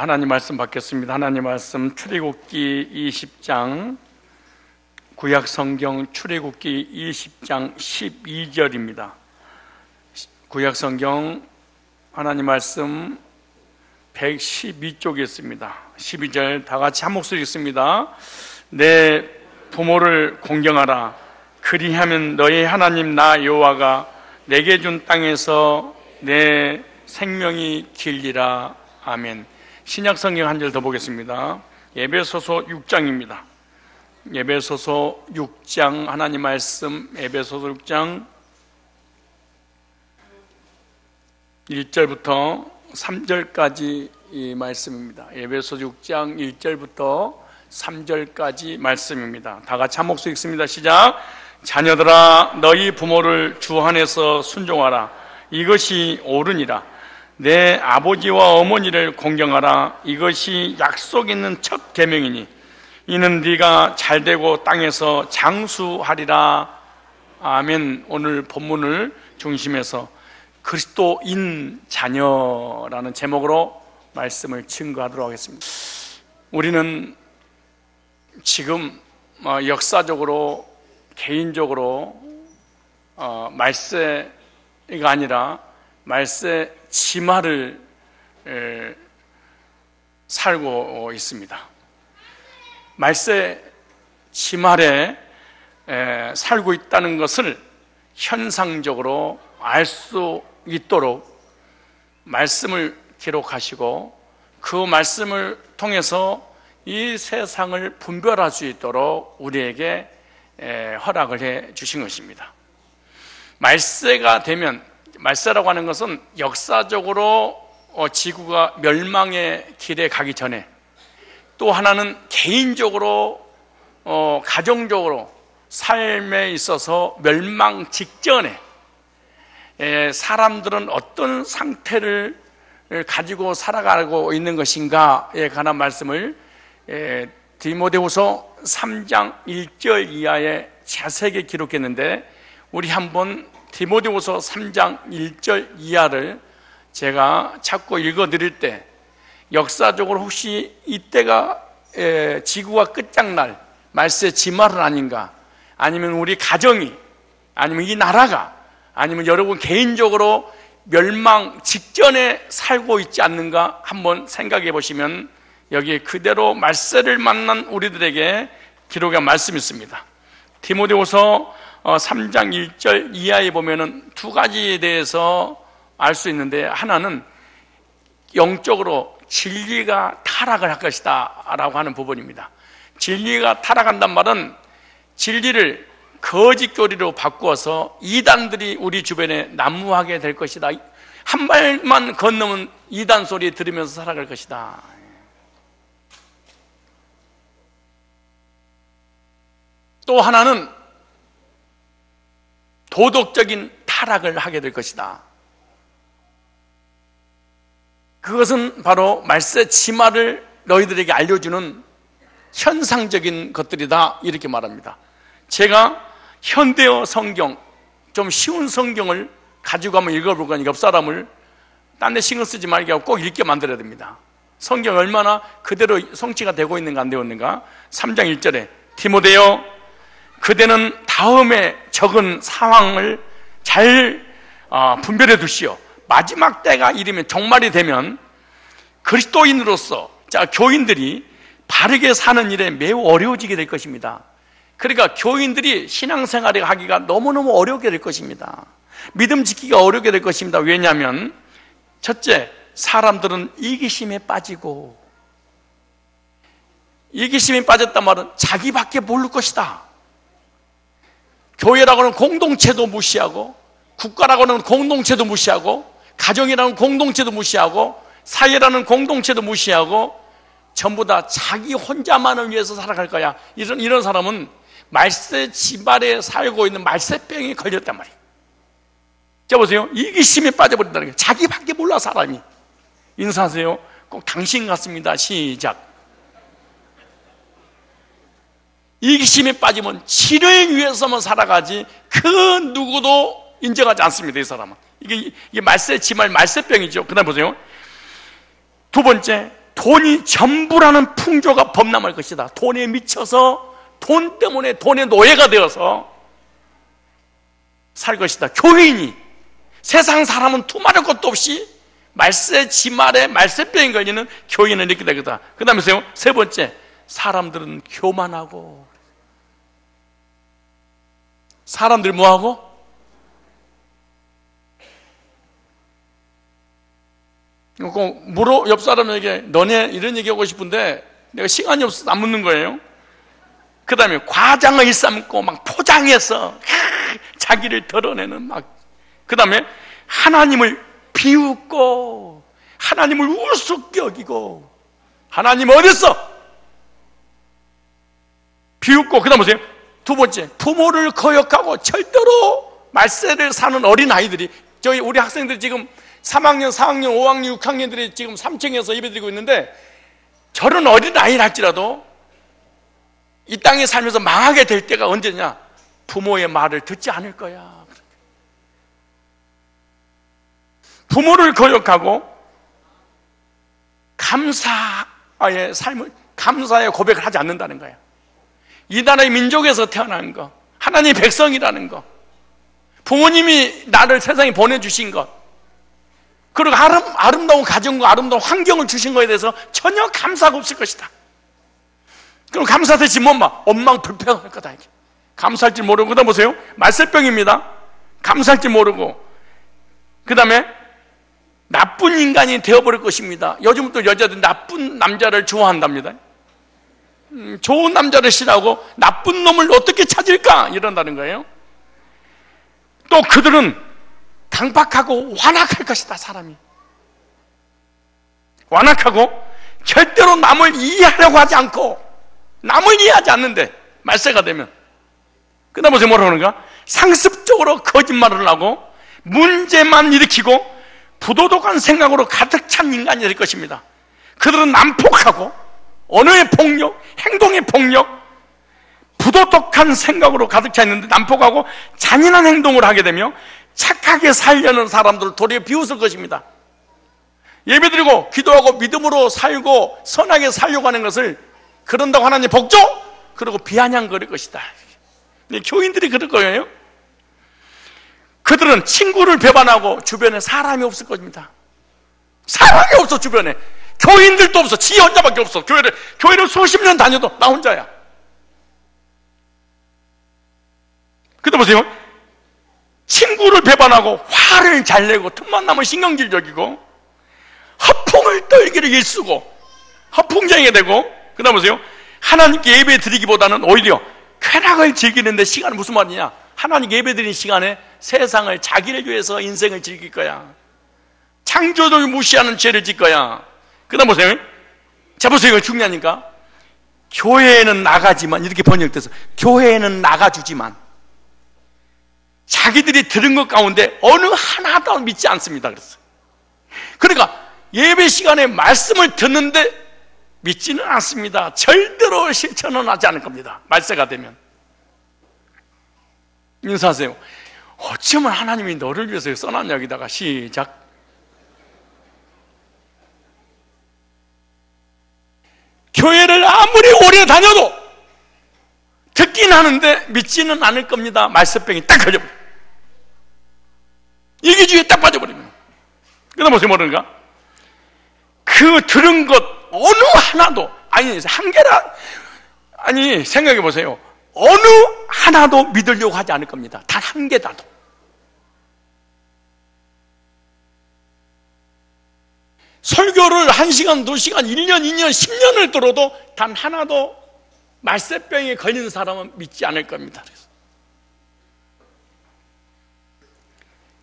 하나님 말씀 받겠습니다. 하나님 말씀 출애굽기 20장, 구약성경 출애굽기 20장 12절입니다. 구약성경 하나님 말씀 112쪽에 있습니다. 12절 다 같이 한 목소리 읽습니다. 내 부모를 공경하라. 그리하면 너의 하나님 나 여호와가 내게 준 땅에서 내 생명이 길리라. 아멘. 신약성경 한 절 더 보겠습니다. 에베소서 6장입니다. 에베소서 6장 하나님 말씀, 에베소서 6장 1절부터 3절까지 이 말씀입니다. 에베소서 6장 1절부터 3절까지 말씀입니다. 다 같이 한 목소리 읽습니다. 시작. 자녀들아 너희 부모를 주 안에서 순종하라. 이것이 옳으니라. 내 아버지와 어머니를 공경하라. 이것이 약속 있는 첫 계명이니 이는 네가 잘되고 땅에서 장수하리라. 아멘. 오늘 본문을 중심해서 그리스도인 자녀라는 제목으로 말씀을 증거하도록 하겠습니다. 우리는 지금 역사적으로 개인적으로 말세가 아니라 말세 지마를 살고 있습니다. 말세 지말에 살고 있다는 것을 현상적으로 알 수 있도록 말씀을 기록하시고 그 말씀을 통해서 이 세상을 분별할 수 있도록 우리에게 허락을 해 주신 것입니다. 말세가 되면, 말세라고 하는 것은 역사적으로 지구가 멸망의 길에 가기 전에, 또 하나는 개인적으로 가정적으로 삶에 있어서 멸망 직전에 사람들은 어떤 상태를 가지고 살아가고 있는 것인가에 관한 말씀을 디모데후서 3장 1절 이하에 자세하게 기록했는데, 우리 한번 디모데후서 3장 1절 이하를 제가 자꾸 읽어드릴 때 역사적으로 혹시 이때가 지구가 끝장날 말세 지말은 아닌가, 아니면 우리 가정이, 아니면 이 나라가, 아니면 여러분 개인적으로 멸망 직전에 살고 있지 않는가 한번 생각해 보시면 여기에 그대로 말세를 만난 우리들에게 기록한 말씀이 있습니다. 디모데후서 3장 1절 이하에 보면은 두 가지에 대해서 알 수 있는데, 하나는 영적으로 진리가 타락을 할 것이다 라고 하는 부분입니다. 진리가 타락한단 말은 진리를 거짓 교리로 바꾸어서 이단들이 우리 주변에 난무하게 될 것이다. 한 발만 건너면 이단 소리 들으면서 살아갈 것이다. 또 하나는 도덕적인 타락을 하게 될 것이다. 그것은 바로 말세 지말을 너희들에게 알려주는 현상적인 것들이다, 이렇게 말합니다. 제가 현대어 성경, 좀 쉬운 성경을 가지고 한번 읽어볼 거니까 옆 사람을 딴 데 신경 쓰지 말게 하고 꼭 읽게 만들어야 됩니다. 성경이 얼마나 그대로 성취가 되고 있는가 안 되고 있는가. 3장 1절에 디모데여, 그대는 다음에 적은 상황을 잘 분별해 두시오. 마지막 때가 이르면, 종말이 되면 그리스도인으로서, 자, 교인들이 바르게 사는 일에 매우 어려워지게 될 것입니다. 그러니까 교인들이 신앙생활을 하기가 너무너무 어렵게 될 것입니다. 믿음 지키기가 어렵게 될 것입니다. 왜냐하면 첫째, 사람들은 이기심에 빠지고, 이기심에 빠졌단 말은 자기밖에 모를 것이다. 교회라고는 공동체도 무시하고, 국가라고는 공동체도 무시하고, 가정이라는 공동체도 무시하고, 사회라는 공동체도 무시하고, 전부 다 자기 혼자만을 위해서 살아갈 거야. 이런 사람은 말세 지발에 살고 있는 말세병이 걸렸단 말이에요. 자, 보세요. 이기심에 빠져버린다는 거예요. 자기밖에 몰라, 사람이. 인사하세요. 꼭 당신 같습니다. 시작. 이기심에 빠지면 지를 위해서만 살아가지 그 누구도 인정하지 않습니다, 이 사람은. 이게 말세 지말, 말세병이죠. 그 다음 보세요. 두 번째, 돈이 전부라는 풍조가 범람할 것이다. 돈에 미쳐서 돈 때문에 돈의 노예가 되어서 살 것이다. 교인이, 세상 사람은 두말할 것도 없이 말세 지말에 말세병이 걸리는 교인은 이렇게 되거다. 그 다음에 세 번째, 사람들은 교만하고. 사람들이 뭐하고? 옆 사람에게 너네 이런 얘기하고 싶은데 내가 시간이 없어서 안 묻는 거예요. 그 다음에 과장을 일삼고 막 포장해서 자기를 드러내는 그 다음에 하나님을 비웃고 하나님을 우습게 여기고 하나님 어딨어? 비웃고. 그 다음에 보세요. 두 번째, 부모를 거역하고 절대로 말세를 사는 어린아이들이, 우리 학생들이 지금 3학년, 4학년, 5학년, 6학년들이 지금 3층에서 예배드리고 있는데 저런 어린아이를 할지라도 이 땅에 살면서 망하게 될 때가 언제냐? 부모의 말을 듣지 않을 거야. 부모를 거역하고 감사의 삶을, 감사의 고백을 하지 않는다는 거야. 이 나라의 민족에서 태어난 것, 하나님의 백성이라는 것, 부모님이 나를 세상에 보내주신 것, 그리고 아름다운 가정과 아름다운 환경을 주신 것에 대해서 전혀 감사가 없을 것이다. 그럼 감사되지 원망 불평할 거다. 이게. 감사할 줄 모르고. 그 다음 보세요. 말세병입니다. 감사할 줄 모르고. 그 다음에 나쁜 인간이 되어버릴 것입니다. 요즘 또 여자들 나쁜 남자를 좋아한답니다. 좋은 남자를 싫어하고 나쁜 놈을 어떻게 찾을까 이런다는 거예요. 또 그들은 강박하고 완악할 것이다. 사람이 완악하고 절대로 남을 이해하려고 하지 않고, 남을 이해하지 않는데 말세가 되면 그 다음에 뭐라고 하는가? 상습적으로 거짓말을 하고 문제만 일으키고 부도덕한 생각으로 가득 찬 인간이 될 것입니다. 그들은 난폭하고 언어의 폭력, 행동의 폭력, 부도덕한 생각으로 가득 차 있는데 난폭하고 잔인한 행동을 하게 되며 착하게 살려는 사람들을 도리어 비웃을 것입니다. 예배드리고 기도하고 믿음으로 살고 선하게 살려고 하는 것을 그런다고 하나님 복조? 그러고 비아냥거릴 것이다. 교인들이 그럴 거예요. 그들은 친구를 배반하고 주변에 사람이 없을 겁니다. 사람이 없어. 주변에 교인들도 없어. 지 혼자밖에 없어. 교회를 수십 년 다녀도 나 혼자야. 그때 보세요. 친구를 배반하고 화를 잘 내고 틈만 나면 신경질 여기고 허풍을 떨기를 일쓰고 허풍쟁이가 되고, 그 다음 보세요. 하나님께 예배 드리기보다는 오히려 쾌락을 즐기는데 시간은 무슨 말이냐? 하나님께 예배 드리는 시간에 세상을, 자기를 위해서 인생을 즐길 거야. 창조를 무시하는 죄를 짓 거야. 그 다음 보세요. 자, 보세요. 이거 중요하니까. 교회에는 나가지만, 이렇게 번역돼서 교회에는 나가주지만 자기들이 들은 것 가운데 어느 하나도 믿지 않습니다. 그랬어요. 그러니까 예배 시간에 말씀을 듣는데 믿지는 않습니다. 절대로 실천은 하지 않을 겁니다. 말세가 되면. 인사하세요. 어쩌면 하나님이 너를 위해서 써놨냐. 여기다가 시작. 교회를 아무리 오래 다녀도 듣긴 하는데 믿지는 않을 겁니다. 말세병이 딱 걸려버려요. 이기주의에 딱 빠져버리면. 그 다음 보세요. 뭐라는가? 그 들은 것 어느 하나도, 아니 한 개라, 아니 생각해 보세요. 어느 하나도 믿으려고 하지 않을 겁니다. 단 한 개라도. 설교를 1시간, 2시간, 1년, 2년, 10년을 들어도 단 하나도 말세병에 걸린 사람은 믿지 않을 겁니다.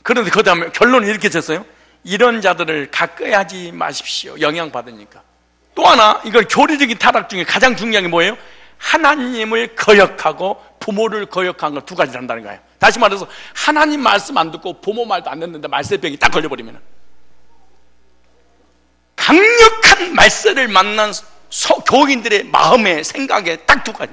그런데 그 다음에 결론은 이렇게 쳤어요. 이런 자들을 가까이 하지 마십시오. 영향받으니까. 또 하나, 이건 교리적인 타락 중에 가장 중요한 게 뭐예요? 하나님을 거역하고 부모를 거역한 거 두 가지를 한다는 거예요. 다시 말해서 하나님 말씀 안 듣고 부모 말도 안 듣는데 말세병이 딱 걸려버리면, 강력한 말세를 만난 교인들의 마음에, 생각에 딱 두 가지.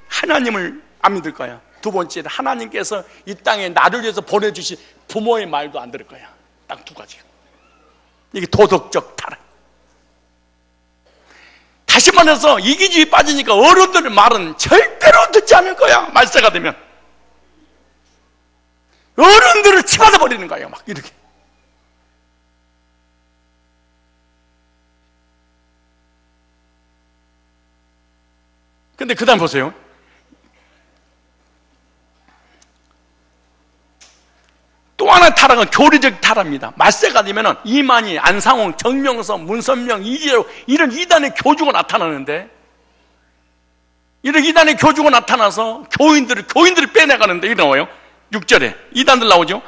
하나님을 안 믿을 거야. 두 번째는 하나님께서 이 땅에 나를 위해서 보내주신 부모의 말도 안 들을 거야. 딱 두 가지. 이게 도덕적 타락. 다시 말해서 이기주의 빠지니까 어른들의 말은 절대로 듣지 않을 거야. 말세가 되면 어른들을 치받아 버리는 거예요. 막 이렇게. 근데 그 다음 보세요. 또 하나의 타락은 교리적 타락입니다. 말세가 되면 이만희, 안상홍, 정명선, 문선명, 이재호 이런 이단의 교주가 나타나는데, 이런 이단의 교주가 나타나서 교인들을 빼내가는데 이게 나와요. 6절에 이단들 나오죠.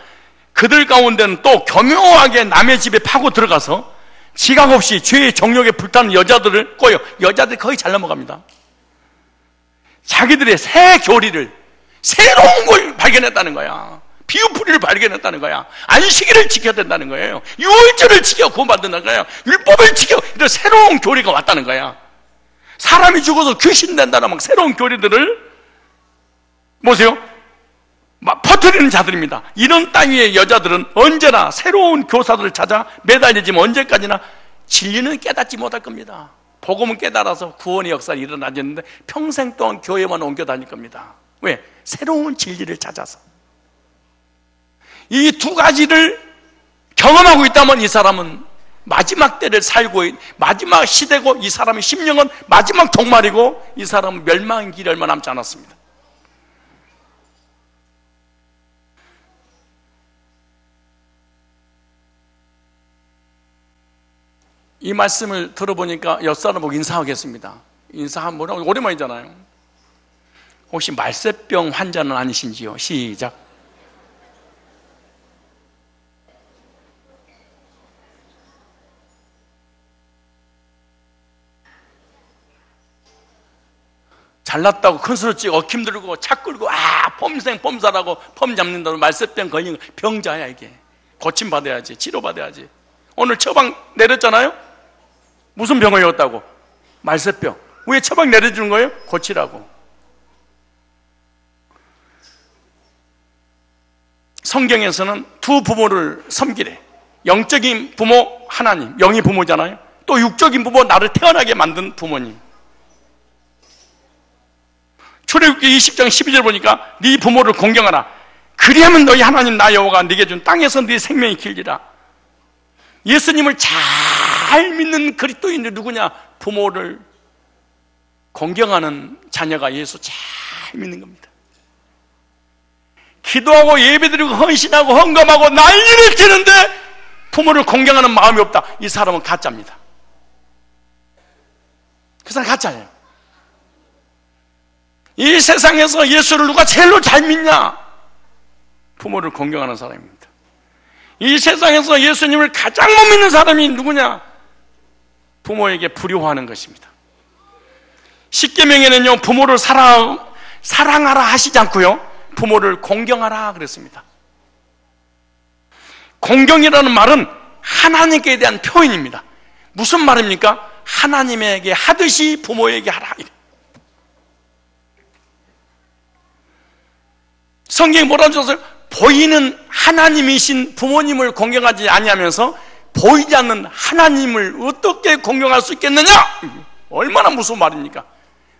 그들 가운데는 또 교묘하게 남의 집에 파고 들어가서 지각 없이 죄의 정욕에 불타는 여자들을 꼬여. 여자들이 거의 잘 넘어갑니다. 자기들의 새 교리를, 새로운 걸 발견했다는 거야. 비유풀이를 발견했다는 거야. 안식일을 지켜야 된다는 거예요. 유월절을 지켜 구원받는다는 거예요. 율법을 지켜. 이런 새로운 교리가 왔다는 거야. 사람이 죽어서 귀신 된다는 막 새로운 교리들을 보세요. 막 퍼뜨리는 자들입니다. 이런 땅 위의 여자들은 언제나 새로운 교사들을 찾아 매달리지만 언제까지나 진리는 깨닫지 못할 겁니다. 복음은 깨달아서 구원의 역사가 일어나졌는데 평생 동안 교회만 옮겨 다닐 겁니다. 왜? 새로운 진리를 찾아서. 이 두 가지를 경험하고 있다면 이 사람은 마지막 때를 살고, 마지막 시대고, 이 사람의 심령은 마지막 종말이고, 이 사람은 멸망의 길이 얼마 남지 않았습니다. 이 말씀을 들어보니까 옆 사람 보고 인사하겠습니다. 인사하면 오랜만이잖아요. 혹시 말세병 환자는 아니신지요? 시작. 잘났다고 큰소리 치고 어킴 들고 차 끌고 폼생 폼사라고 폼 잡는다고 말세병 걸린 병자야. 이게 고침 받아야지, 치료 받아야지. 오늘 처방 내렸잖아요. 무슨 병을 걸렸다고? 말세병. 왜 처방 내려주는 거예요? 고치라고. 성경에서는 두 부모를 섬기래. 영적인 부모 하나님, 영이 부모잖아요. 또 육적인 부모, 나를 태어나게 만든 부모님. 출애굽기 20장 12절 보니까 네 부모를 공경하라. 그리하면 너희 하나님 나 여호와가 네게 준 땅에서 네 생명이 길리라. 예수님을 잘 믿는 그리스도인들 누구냐? 부모를 공경하는 자녀가 예수 잘 믿는 겁니다. 기도하고 예배드리고 헌신하고 헌금하고 난리를 치는데 부모를 공경하는 마음이 없다. 이 사람은 가짜입니다. 그 사람 가짜예요. 이 세상에서 예수를 누가 제일로 잘 믿냐? 부모를 공경하는 사람입니다. 이 세상에서 예수님을 가장 못 믿는 사람이 누구냐? 부모에게 불효하는 것입니다. 십계명에는요, 부모를 사랑하라 하시지 않고요, 부모를 공경하라 그랬습니다. 공경이라는 말은 하나님께 대한 표현입니다. 무슨 말입니까? 하나님에게 하듯이 부모에게 하라. 성경이 뭐라고 하셨어요? 보이는 하나님이신 부모님을 공경하지 아니하면서 보이지 않는 하나님을 어떻게 공경할 수 있겠느냐? 얼마나 무서운 말입니까?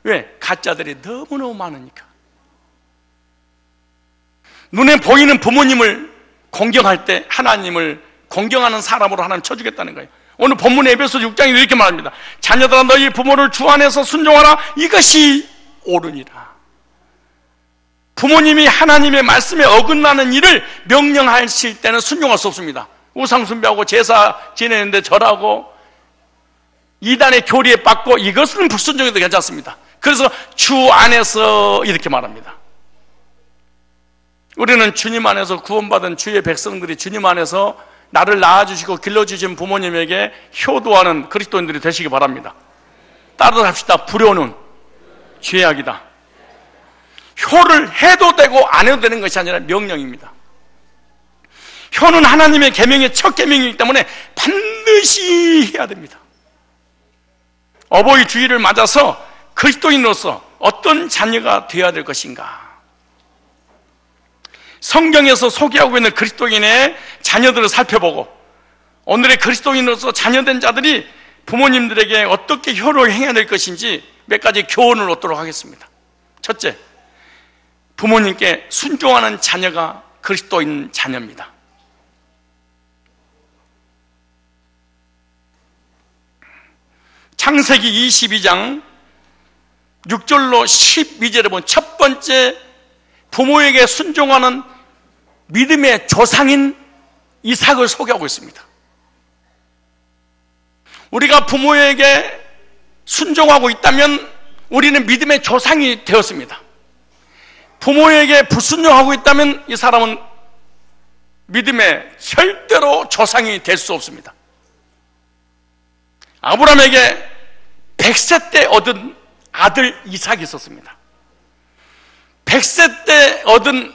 왜? 가짜들이 너무너무 많으니까. 눈에 보이는 부모님을 공경할 때 하나님을 공경하는 사람으로 하나님 쳐주겠다는 거예요. 오늘 본문 에베소 6장에 이렇게 말합니다. 자녀들아 너희 부모를 주 안에서 순종하라. 이것이 옳으니라. 부모님이 하나님의 말씀에 어긋나는 일을 명령하실 때는 순종할 수 없습니다. 우상 숭배하고 제사 지내는데 절하고 이단의 교리에 빠고 이것은 불순종해도 괜찮습니다. 그래서 주 안에서 이렇게 말합니다. 우리는 주님 안에서 구원받은 주의 백성들이 주님 안에서 나를 낳아주시고 길러주신 부모님에게 효도하는 그리스도인들이 되시기 바랍니다. 따라합시다. 불효는 죄악이다. 효를 해도 되고 안 해도 되는 것이 아니라 명령입니다. 효는 하나님의 계명의 첫 계명이기 때문에 반드시 해야 됩니다. 어버이 주일을 맞아서 그리스도인으로서 어떤 자녀가 되어야 될 것인가? 성경에서 소개하고 있는 그리스도인의 자녀들을 살펴보고 오늘의 그리스도인으로서 자녀된 자들이 부모님들에게 어떻게 효를 행해야 될 것인지 몇 가지 교훈을 얻도록 하겠습니다. 첫째, 부모님께 순종하는 자녀가 그리스도인 자녀입니다. 창세기 22장 6절로 12절에 보면 첫 번째 부모에게 순종하는 믿음의 조상인 이삭을 소개하고 있습니다. 우리가 부모에게 순종하고 있다면 우리는 믿음의 조상이 되었습니다. 부모에게 불순종하고 있다면 이 사람은 믿음의 절대로 조상이 될 수 없습니다. 아브라함에게 100세 때 얻은 아들 이삭이 있었습니다. 100세 때 얻은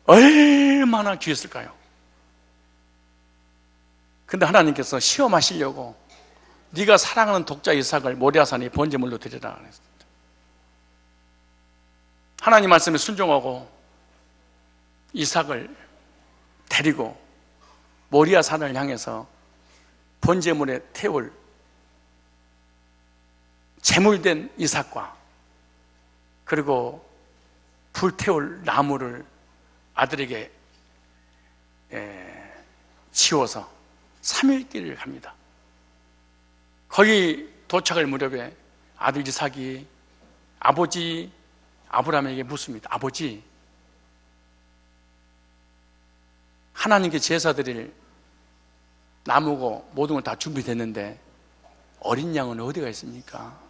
얼마나 귀했을까요? 근데 하나님께서 시험하시려고 네가 사랑하는 독자 이삭을 모리아산에 번제물로 드리라 그랬습니다. 하나님 말씀에 순종하고 이삭을 데리고 모리아산을 향해서 번제물에 태울 제물된 이삭과 그리고 불태울 나무를 아들에게 치워서 3일 길을 갑니다. 거기 도착할 무렵에 아들 이삭이 아버지 아브라함에게 묻습니다. 아버지, 하나님께 제사 드릴 나무고 모든 걸 다 준비됐는데 어린 양은 어디가 있습니까?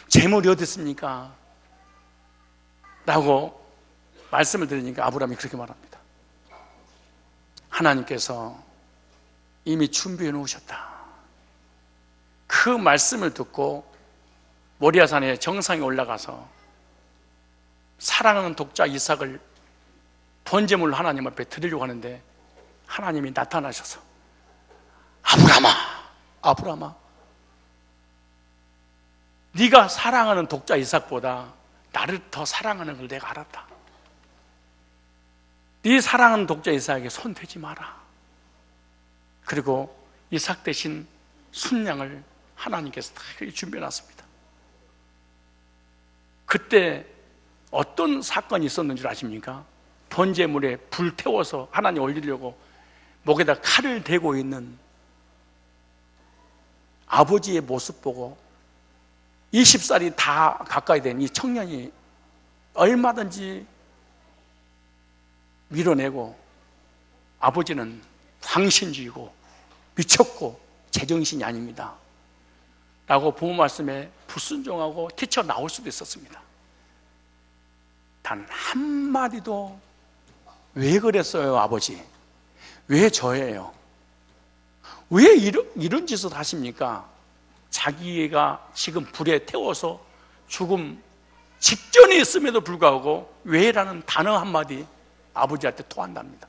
제물이 어디 있습니까? 라고 말씀을 드리니까 아브라함이 그렇게 말합니다. 하나님께서 이미 준비해 놓으셨다. 그 말씀을 듣고 모리아산의 정상에 올라가서 사랑하는 독자 이삭을 번제물로 하나님 앞에 드리려고 하는데 하나님이 나타나셔서 아브라함아, 네가 사랑하는 독자 이삭보다 나를 더 사랑하는 걸 내가 알았다. 네 사랑하는 독자 이삭에게 손대지 마라. 그리고 이삭 대신 순양을 하나님께서 다 준비해놨습니다. 그때 어떤 사건이 있었는 줄 아십니까? 번제물에 불 태워서 하나님 올리려고 목에다 칼을 대고 있는 아버지의 모습 보고 20살이 다 가까이 된 이 청년이 얼마든지 밀어내고 아버지는 광신주의고 미쳤고 제정신이 아닙니다 라고 부모 말씀에 불순종하고 뛰쳐나올 수도 있었습니다. 단 한마디도 왜 그랬어요 아버지? 왜 저예요? 왜 이런 짓을 하십니까? 자기가 지금 불에 태워서 죽음 직전에 있음에도 불구하고 왜라는 단어 한마디 아버지한테 토한답니다.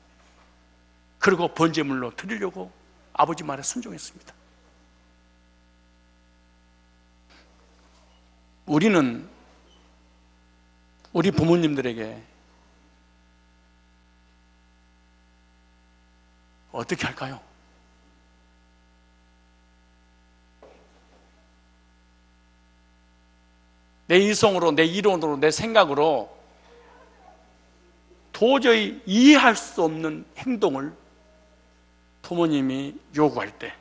그리고 번제물로 드리려고 아버지 말에 순종했습니다. 우리는 우리 부모님들에게 어떻게 할까요? 내 이성으로, 내 이론으로, 내 생각으로 도저히 이해할 수 없는 행동을 부모님이 요구할 때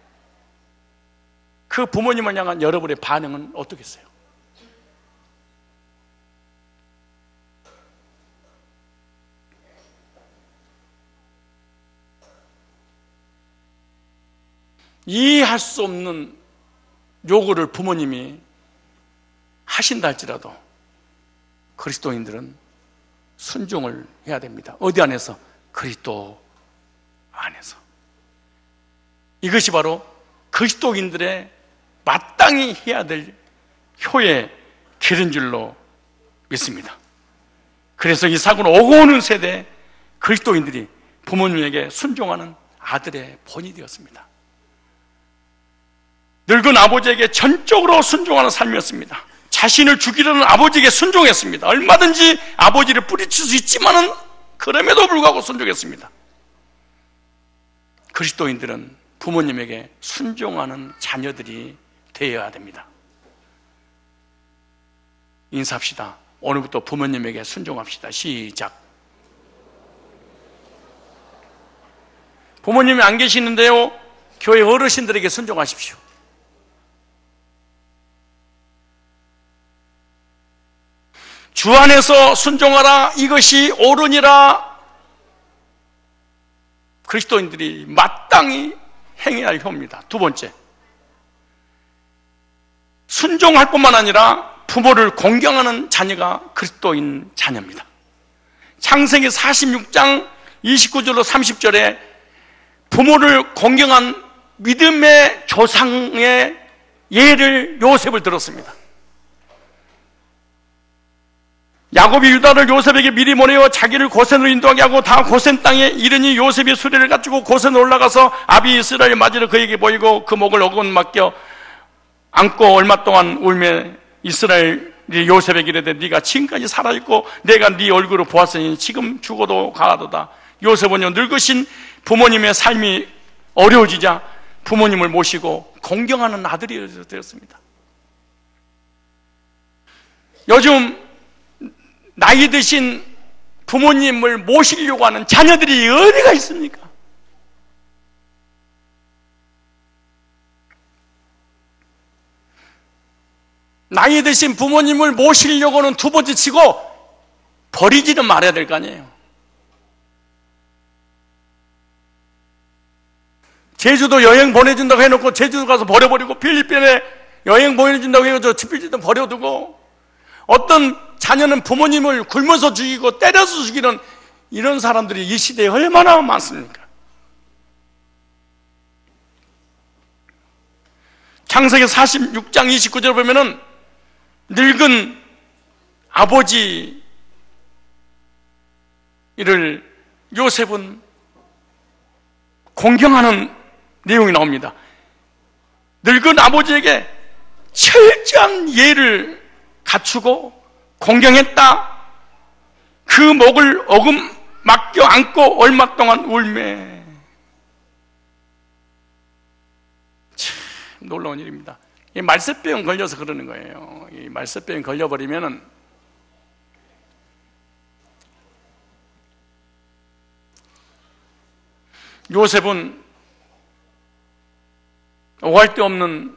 그 부모님을 향한 여러분의 반응은 어떻겠어요? 이해할 수 없는 요구를 부모님이 하신다 할지라도 그리스도인들은 순종을 해야 됩니다. 어디 안에서? 그리스도 안에서. 이것이 바로 그리스도인들의 마땅히 해야 될 효의 길인 줄로 믿습니다. 그래서 이삭으로 오고 오는 세대 그리스도인들이 부모님에게 순종하는 아들의 본이 되었습니다. 늙은 아버지에게 전적으로 순종하는 삶이었습니다. 자신을 죽이려는 아버지에게 순종했습니다. 얼마든지 아버지를 뿌리칠 수 있지만은 그럼에도 불구하고 순종했습니다. 그리스도인들은 부모님에게 순종하는 자녀들이 되어야 됩니다. 인사합시다. 오늘부터 부모님에게 순종합시다. 시작. 부모님이 안 계시는데요, 교회 어르신들에게 순종하십시오. 주 안에서 순종하라. 이것이 옳으니라. 그리스도인들이 마땅히 행해야 할 효입니다. 두 번째, 순종할 뿐만 아니라 부모를 공경하는 자녀가 그리스도인 자녀입니다. 창세기 46장 29절로 30절에 부모를 공경한 믿음의 조상의 예를 요셉을 들었습니다. 야곱이 유다를 요셉에게 미리 보내어 자기를 고센으로 인도하게 하고 다 고센 땅에 이르니 요셉이 수레를 갖추고 고센으로 올라가서 아비 이스라엘 맞이로 그에게 보이고 그 목을 어금 맡겨 안고 얼마 동안 울며 이스라엘이 요셉에게 이르되 네가 지금까지 살아있고 내가 네 얼굴을 보았으니 지금 죽어도 가하도다. 요셉은요, 늙으신 부모님의 삶이 어려워지자 부모님을 모시고 공경하는 아들이 되었습니다. 요즘 나이 드신 부모님을 모시려고 하는 자녀들이 어디가 있습니까? 나이 드신 부모님을 모시려고는 두 번째 치고 버리지는 말아야 될 거 아니에요. 제주도 여행 보내준다고 해놓고 제주도 가서 버려버리고, 필리핀에 여행 보내준다고 해서 필리핀 버려두고, 어떤 자녀는 부모님을 굶어서 죽이고 때려서 죽이는 이런 사람들이 이 시대에 얼마나 많습니까? 창세기 46장 29절 보면은 늙은 아버지를 요셉은 공경하는 내용이 나옵니다. 늙은 아버지에게 철저한 예를 갖추고 공경했다. 그 목을 어금 맡겨 안고 얼마 동안 울매. 참 놀라운 일입니다. 이 말세병 걸려서 그러는 거예요. 이 말세병 걸려버리면은 요셉은 오할 데 없는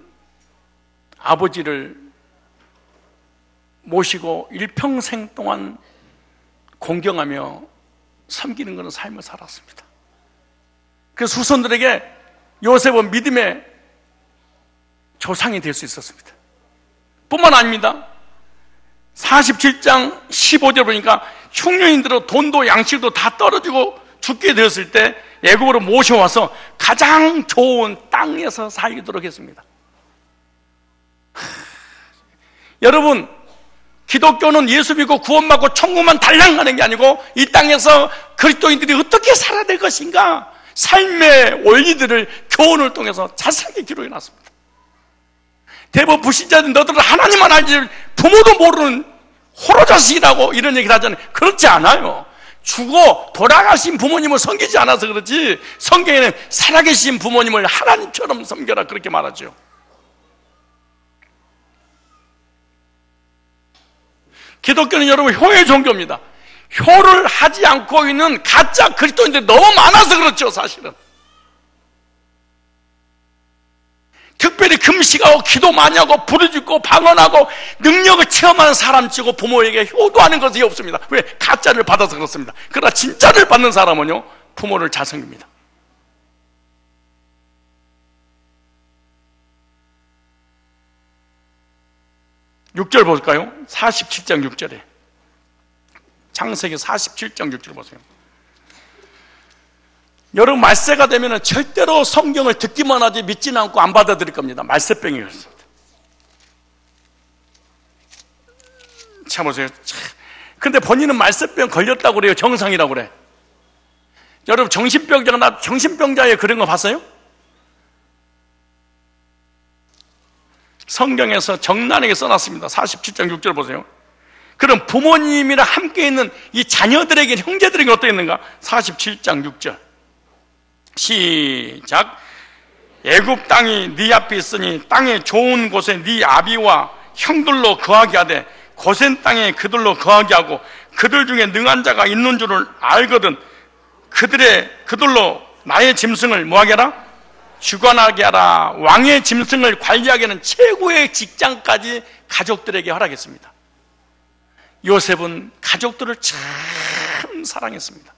아버지를 모시고 일평생 동안 공경하며 섬기는 그런 삶을 살았습니다. 그래서 후손들에게 요셉은 믿음의 조상이 될 수 있었습니다. 뿐만 아닙니다. 47장 15절 보니까 흉년인들은 돈도 양식도 다 떨어지고 죽게 되었을 때 애굽으로 모셔와서 가장 좋은 땅에서 살도록 했습니다. 여러분, 기독교는 예수 믿고 구원받고 천국만 달랑 가는 게 아니고 이 땅에서 그리스도인들이 어떻게 살아야 될 것인가, 삶의 원리들을 교훈을 통해서 자세하게 기록해 놨습니다. 대부분 불신자들 너들은 하나님만 알지 부모도 모르는 호로자식이라고 이런 얘기를 하잖아요. 그렇지 않아요. 죽어 돌아가신 부모님을 섬기지 않아서 그렇지, 성경에는 살아계신 부모님을 하나님처럼 섬겨라 그렇게 말하죠. 기독교는 여러분 효의 종교입니다. 효를 하지 않고 있는 가짜 그리스도인들이 너무 많아서 그렇죠. 사실은 특별히 금식하고 기도 많이 하고 부르짖고 방언하고 능력을 체험하는 사람 치고 부모에게 효도하는 것이 없습니다. 왜? 가짜를 받아서 그렇습니다. 그러나 진짜를 받는 사람은요, 부모를 잘 섬깁니다. 육 절 볼까요? 47장 6절에 창세기 47장 6절 보세요. 여러분, 말세가 되면 절대로 성경을 듣기만 하지 믿지는 않고 안 받아들일 겁니다. 말세병이 그렇습니다. 참 보세요. 근데 본인은 말세병 걸렸다고 그래요? 정상이라고 그래? 여러분, 정신병자의 그런 거 봤어요? 성경에서 정난하게 써놨습니다. 47장 6절 보세요. 그럼 부모님이랑 함께 있는 이 자녀들에게, 형제들에게 어떻게 있는가? 47장 6절 시작. 애굽 땅이 네 앞에 있으니 땅의 좋은 곳에 네 아비와 형들로 거하게 하되 고센 땅에 그들로 거하게 하고 그들 중에 능한 자가 있는 줄을 알거든 그들로 나의 짐승을 뭐하게 하라? 주관하게 하라. 왕의 짐승을 관리하게 하는 최고의 직장까지 가족들에게 허락했습니다. 요셉은 가족들을 참 사랑했습니다.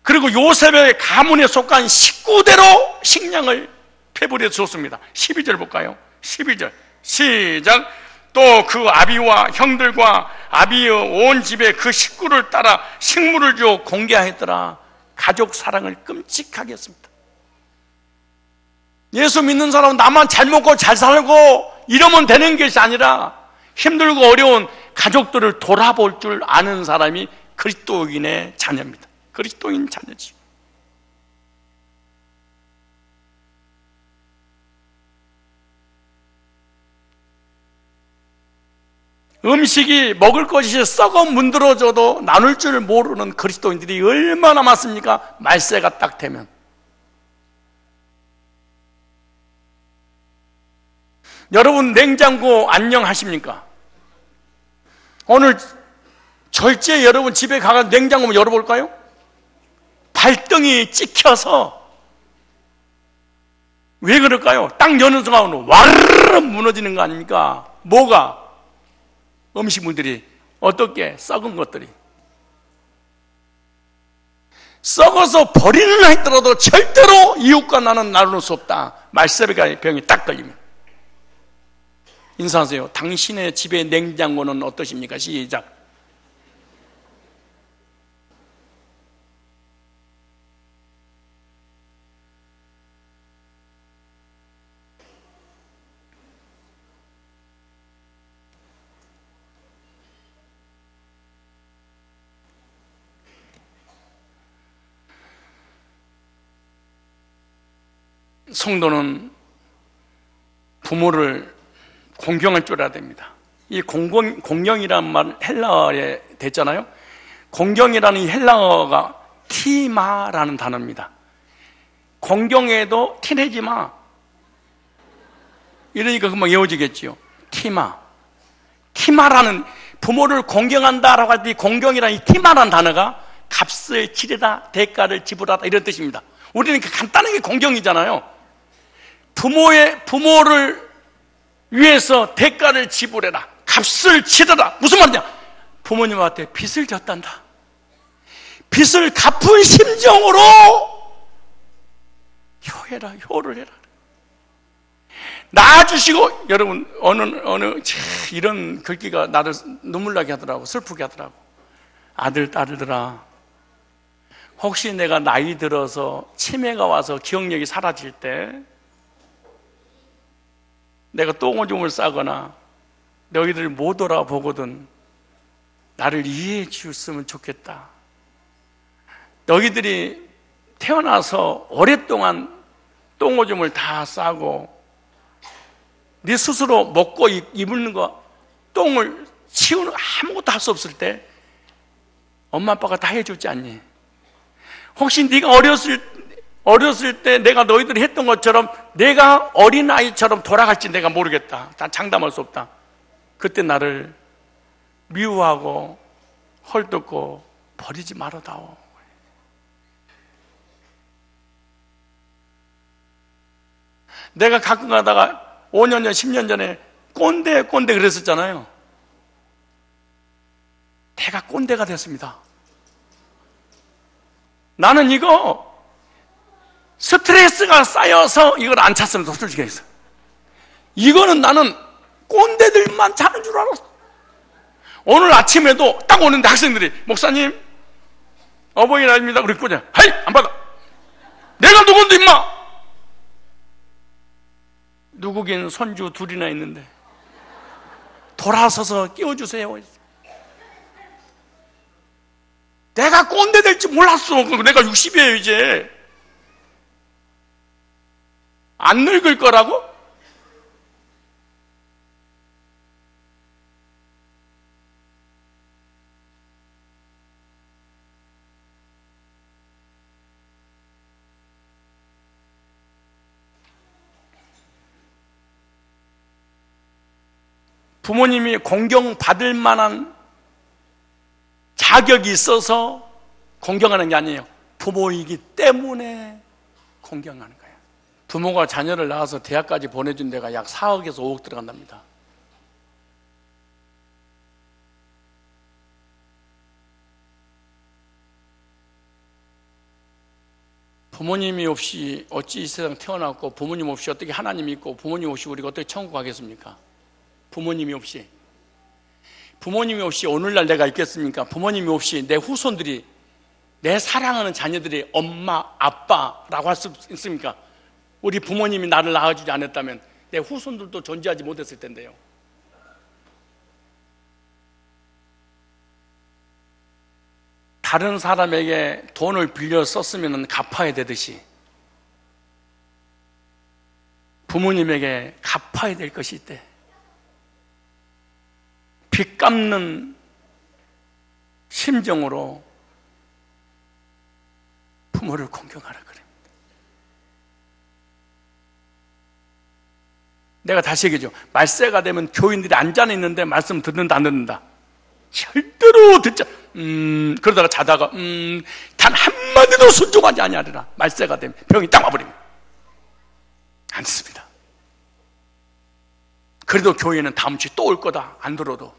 그리고 요셉의 가문에 속한 식구대로 식량을 배부려 주었습니다. 12절 볼까요? 12절 시작. 또 그 아비와 형들과 아비의 온 집에 그 식구를 따라 식물을 주어 공개하였더라. 가족 사랑을 끔찍하게 했습니다. 예수 믿는 사람은 나만 잘 먹고 잘 살고 이러면 되는 것이 아니라 힘들고 어려운 가족들을 돌아볼 줄 아는 사람이 그리스도인의 자녀입니다. 그리스도인 자녀지. 음식이 먹을 것이 썩어 문드러져도 나눌 줄 모르는 그리스도인들이 얼마나 많습니까? 말세가 딱 되면. 여러분 냉장고 안녕하십니까? 오늘 절제 여러분 집에 가서 냉장고 한번 열어볼까요? 발등이 찍혀서 왜 그럴까요? 딱 여는 순간 와르르 무너지는 거 아닙니까? 뭐가? 음식물들이 어떻게 썩은 것들이 썩어서 버리는 하더라도 절대로 이웃과 나는 나눌 수 없다. 말세가 병이 딱 걸리면. 인사하세요. 당신의 집의 냉장고는 어떠십니까? 시작. 성도는 부모를 공경할 줄 알아야 됩니다. 이 공경이라는 말 헬라어에 됐잖아요. 공경이라는 이 헬라어가 티마라는 단어입니다. 공경에도 티내지 마. 이러니까 금방 외워지겠지요. 티마. 티마라는 부모를 공경한다라고 할 때 공경이라는 이 티마라는 단어가 값을 치르다, 대가를 지불하다 이런 뜻입니다. 우리는 간단하게 공경이잖아요. 부모를 위해서 대가를 지불해라. 값을 치르라. 무슨 말이냐? 부모님한테 빚을 졌단다. 빚을 갚은 심정으로 효를 해라. 낳아주시고, 여러분, 이런 글귀가 나를 눈물 나게 하더라고. 슬프게 하더라고. 아들, 딸들아. 혹시 내가 나이 들어서 치매가 와서 기억력이 사라질 때 내가 똥오줌을 싸거나 너희들 못 돌아보거든 나를 이해해 주셨으면 좋겠다. 너희들이 태어나서 오랫동안 똥오줌을 다 싸고 네 스스로 먹고 입는 거 똥을 치우는 아무것도 할 수 없을 때 엄마 아빠가 다 해주지 않니? 혹시 네가 어렸을 때 내가 너희들이 했던 것처럼 내가 어린아이처럼 돌아갈지 내가 모르겠다. 다 장담할 수 없다. 그때 나를 미워하고 헐뜯고 버리지 말아다오. 내가 가끔 가다가 5년 전, 10년 전에 꼰대 그랬었잖아요. 내가 꼰대가 됐습니다. 나는 이거 스트레스가 쌓여서 이걸 안 찼습니다. 솔직히 해서. 이거는 나는 꼰대들만 자는 줄 알았어. 오늘 아침에도 딱 오는데 학생들이 목사님 어버이날입니다. 그랬고 하이 안 받아. 내가 누군데 임마. 누구긴 손주 둘이나 있는데 돌아서서 끼워주세요. 내가 꼰대 될지 몰랐어. 내가 60이에요 이제. 안 늙을 거라고? 부모님이 공경받을 만한 자격이 있어서 공경하는 게 아니에요. 부모이기 때문에 공경하는 거예요. 부모가 자녀를 낳아서 대학까지 보내준 데가 약 4억에서 5억 들어간답니다. 부모님이 없이 어찌 이 세상 태어났고, 부모님 없이 어떻게 하나님이 있고, 부모님 없이 우리가 어떻게 천국 가겠습니까? 부모님이 없이 오늘날 내가 있겠습니까? 부모님이 없이 내 후손들이, 내 사랑하는 자녀들이 엄마, 아빠라고 할 수 있습니까? 우리 부모님이 나를 낳아주지 않았다면 내 후손들도 존재하지 못했을 텐데요. 다른 사람에게 돈을 빌려 썼으면 갚아야 되듯이 부모님에게 갚아야 될 것이 있대. 빚 갚는 심정으로 부모를 공경하라 그래. 내가 다시 얘기해줘. 말세가 되면 교인들이 앉아 있는데 말씀 듣는다 안 듣는다? 절대로 듣자. 그러다가 자다가 단 한마디도 순종하지 아니하리라. 말세가 되면 병이 딱 와버립니다. 안 듣습니다. 그래도 교회는 다음 주에 또 올 거다. 안 들어도.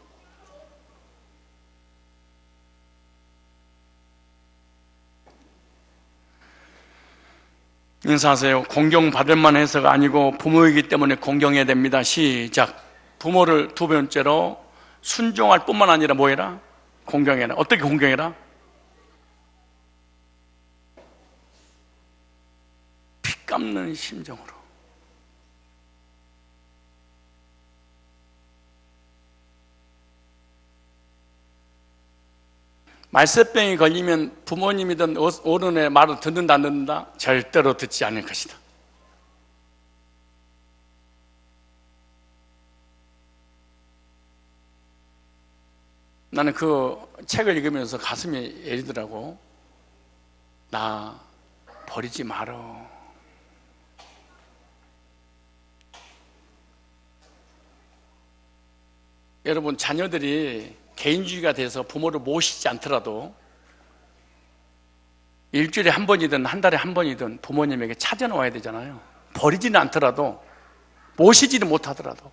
인사하세요. 공경받을 만해서가 아니고 부모이기 때문에 공경해야 됩니다. 시작. 부모를 두 번째로 순종할 뿐만 아니라 뭐 해라? 공경해라. 어떻게 공경해라? 피 깎는 심정으로. 말세병이 걸리면 부모님이든 어른의 말을 듣는다 안 듣는다? 절대로 듣지 않을 것이다. 나는 그 책을 읽으면서 가슴이 애리더라고. 나 버리지 말어. 여러분, 자녀들이 개인주의가 돼서 부모를 모시지 않더라도 일주일에 한 번이든 한 달에 한 번이든 부모님에게 찾아놓아야 되잖아요. 버리지는 않더라도, 모시지는 못하더라도.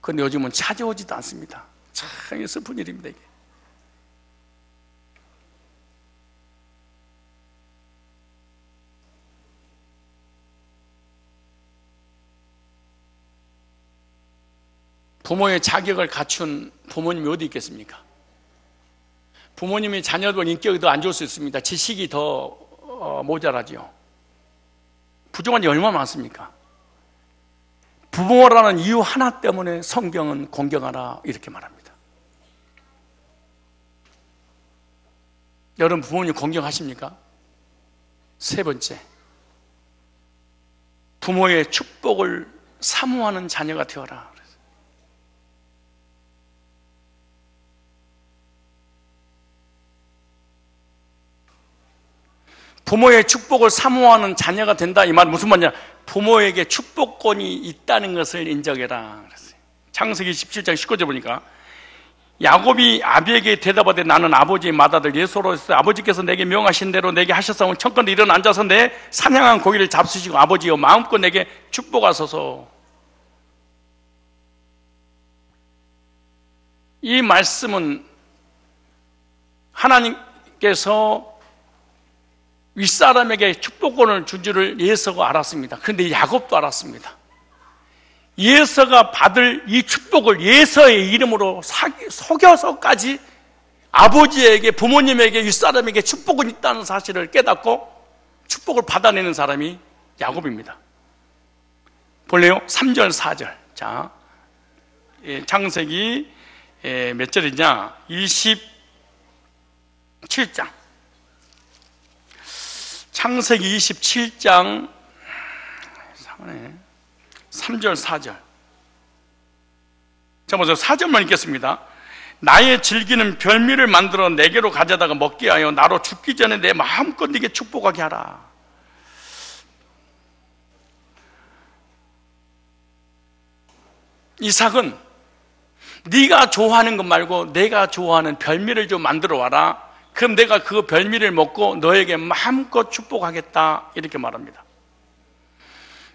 그런데 요즘은 찾아오지도 않습니다. 참 슬픈 일입니다, 이게. 부모의 자격을 갖춘 부모님이 어디 있겠습니까? 부모님이 자녀들 인격이 더 안 좋을 수 있습니다. 지식이 더 모자라죠. 부족한 게 얼마나 많습니까? 부모라는 이유 하나 때문에 성경은 공경하라 이렇게 말합니다. 여러분, 부모님 공경하십니까? 세 번째, 부모의 축복을 사모하는 자녀가 되어라. 부모의 축복을 사모하는 자녀가 된다. 이 말은 무슨 말이냐? 부모에게 축복권이 있다는 것을 인정해라. 창세기 17장 19절 보니까 야곱이 아비에게 대답하되 나는 아버지의 맏아들 예소로서 아버지께서 내게 명하신 대로 내게 하셨사오니 청컨대 일어나 앉아서 내 사냥한 고기를 잡수시고 아버지여 마음껏 내게 축복하소서. 이 말씀은 하나님께서 윗사람에게 축복권을 준 줄을 예서가 알았습니다. 그런데 야곱도 알았습니다. 예서가 받을 이 축복을 예서의 이름으로 속여서까지 아버지에게, 부모님에게, 윗사람에게 축복은 있다는 사실을 깨닫고 축복을 받아내는 사람이 야곱입니다. 볼래요? 3절, 4절. 자, 창세기 몇 절이냐? 27장. 창세기 27장 3절 4절. 자, 먼저 4절만 읽겠습니다. 나의 즐기는 별미를 만들어 내게로 가져다가 먹게 하여 나로 죽기 전에 내 마음껏 네게 축복하게 하라. 이삭은 네가 좋아하는 것 말고 내가 좋아하는 별미를 좀 만들어 와라. 그럼 내가 그 별미를 먹고 너에게 마음껏 축복하겠다, 이렇게 말합니다.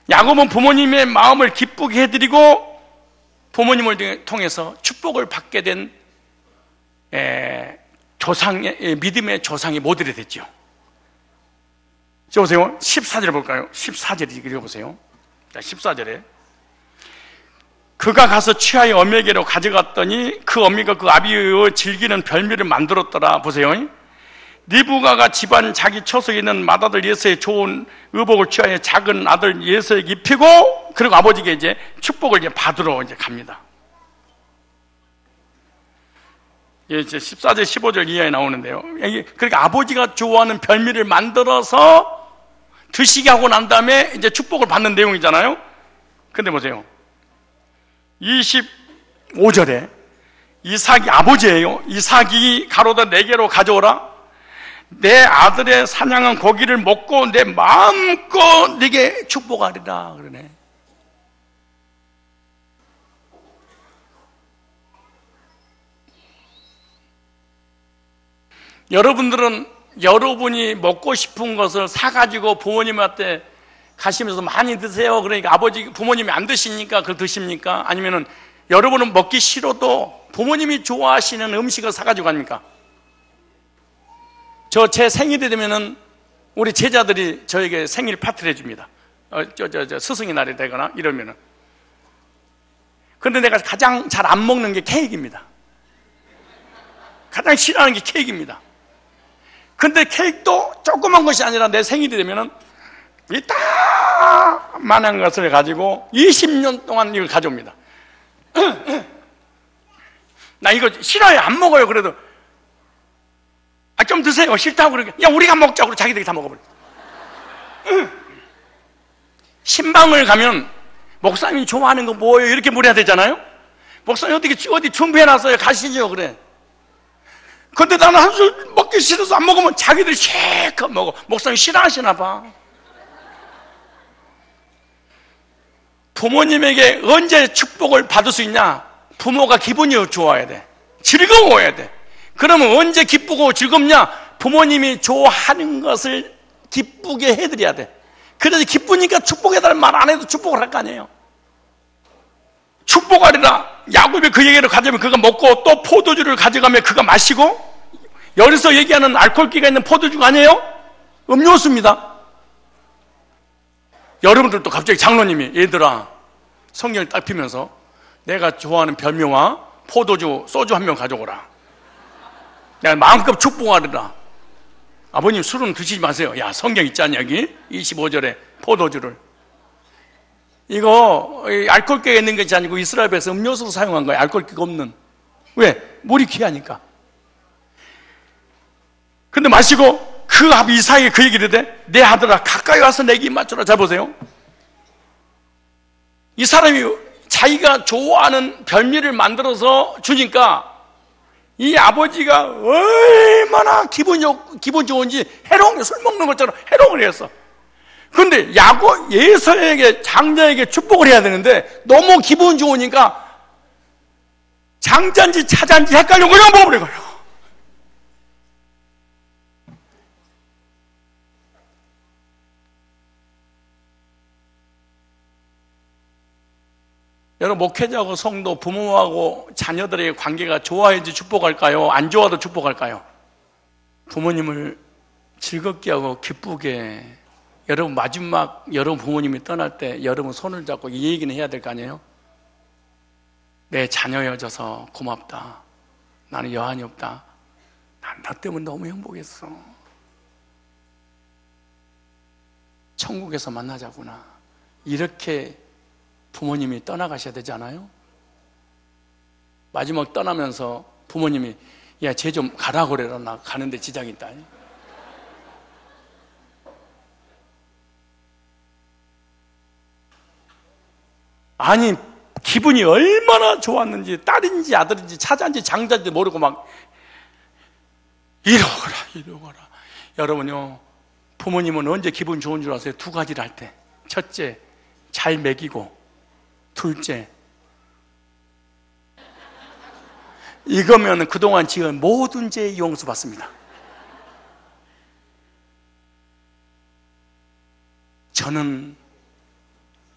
야곱은 부모님의 마음을 기쁘게 해드리고 부모님을 통해서 축복을 받게 된 조상의, 믿음의 조상의 모델이 됐죠. 자, 보세요. 14절 볼까요? 14절 읽어보세요. 자, 14절에 그가 가서 취하여 어미에게로 가져갔더니 그 어미가 그 아비의 즐기는 별미를 만들었더라. 보세요. 리브가가 집안 자기 처소에 있는 맏아들 예서의 좋은 의복을 취하여 작은 아들 예서에게 입히고, 그리고 아버지에게 이제 축복을 이제 받으러 이제 갑니다. 이제 14절 15절 이하에 나오는데요. 그러니까 아버지가 좋아하는 별미를 만들어서 드시게 하고 난 다음에 이제 축복을 받는 내용이잖아요. 근데 보세요. 25절에 이삭이 아버지예요. 이삭이 가로다 내게로 가져오라. 내 아들의 사냥한 고기를 먹고 내 마음껏 네게 축복하리라 그러네. 여러분들은 여러분이 먹고 싶은 것을 사가지고 부모님한테 가시면서 많이 드세요. 그러니까 부모님이 안 드시니까 그걸 드십니까? 아니면은 여러분은 먹기 싫어도 부모님이 좋아하시는 음식을 사가지고 갑니까? 제 생일이 되면은 우리 제자들이 저에게 생일 파티를 해줍니다. 스승의 날이 되거나 이러면은. 그런데 내가 가장 잘 안 먹는 게 케이크입니다. 가장 싫어하는 게 케이크입니다. 근데 케이크도 조그만 것이 아니라 내 생일이 되면은 이따만한 것을 가지고 20년 동안 이걸 가져옵니다. 나 이거 싫어요. 안 먹어요. 그래도 좀 드세요. 싫다고 그러게. 야, 우리가 먹자고. 그러고 자기들이 다 먹어버려. 신방을 가면 목사님이 좋아하는 거 뭐예요? 이렇게 물어야 되잖아요. 목사님 어디 준비해놨어요? 가시죠. 그래. 근데 나는 한 술 먹기 싫어서 안 먹으면 자기들이 실컷 먹어. 목사님 싫어하시나 봐. 부모님에게 언제 축복을 받을 수 있냐? 부모가 기분이 좋아야 돼. 즐거워야 돼. 그러면 언제 기쁘고 즐겁냐? 부모님이 좋아하는 것을 기쁘게 해드려야 돼. 그래서 기쁘니까 축복해달라는 말 안 해도 축복을 할 거 아니에요. 축복하리라. 야곱이 그 얘기를 가져오면 그가 먹고 또 포도주를 가져가면 그가 마시고, 여기서 얘기하는 알코올기가 있는 포도주가 아니에요? 음료수입니다. 여러분들도 갑자기 장로님이 얘들아 성경을 딱 피면서 내가 좋아하는 별명화 포도주 소주 한 병 가져오라. 내가 마음껏 축복하리라. 아버님 술은 드시지 마세요. 야, 성경 있지 않냐 여기? 25절에 포도주를. 이거 알코올기가 있는 것이 아니고 이스라엘에서 음료수로 사용한 거예요. 알코올기가 없는. 왜? 물이 귀하니까. 근데 마시고 그 아비 이삭이 그 얘기를 해. 내 아들아 가까이 와서 내게 입 맞춰라. 잘 보세요. 이 사람이 자기가 좋아하는 별미를 만들어서 주니까 이 아버지가 얼마나 기분 좋은지 술 먹는 것처럼 해롱을 했어. 근데 예서에게 장자에게 축복을 해야 되는데 너무 기분 좋으니까 장자인지 차자인지 헷갈려 그냥 먹어버려요. 여러분, 목회자하고 성도, 부모하고 자녀들의 관계가 좋아야지 축복할까요? 안 좋아도 축복할까요? 부모님을 즐겁게 하고 기쁘게, 여러분 마지막 여러분 부모님이 떠날 때 여러분 손을 잡고 이 얘기는 해야 될 거 아니에요? 내 자녀여져서 고맙다. 나는 여한이 없다. 난 너 때문에 너무 행복했어. 천국에서 만나자구나. 이렇게 부모님이 떠나가셔야 되지 않아요? 마지막 떠나면서 부모님이 야, 쟤 좀 가라 그래라. 나 가는데 지장이 있다. 아니, 기분이 얼마나 좋았는지, 딸인지 아들인지 차자인지 장자인지 모르고 막 이러거라. 여러분요, 부모님은 언제 기분 좋은 줄 아세요? 두 가지를 할 때. 첫째, 잘 먹이고, 둘째, 이거면 그동안 지은 모든 죄 용서받습니다. 저는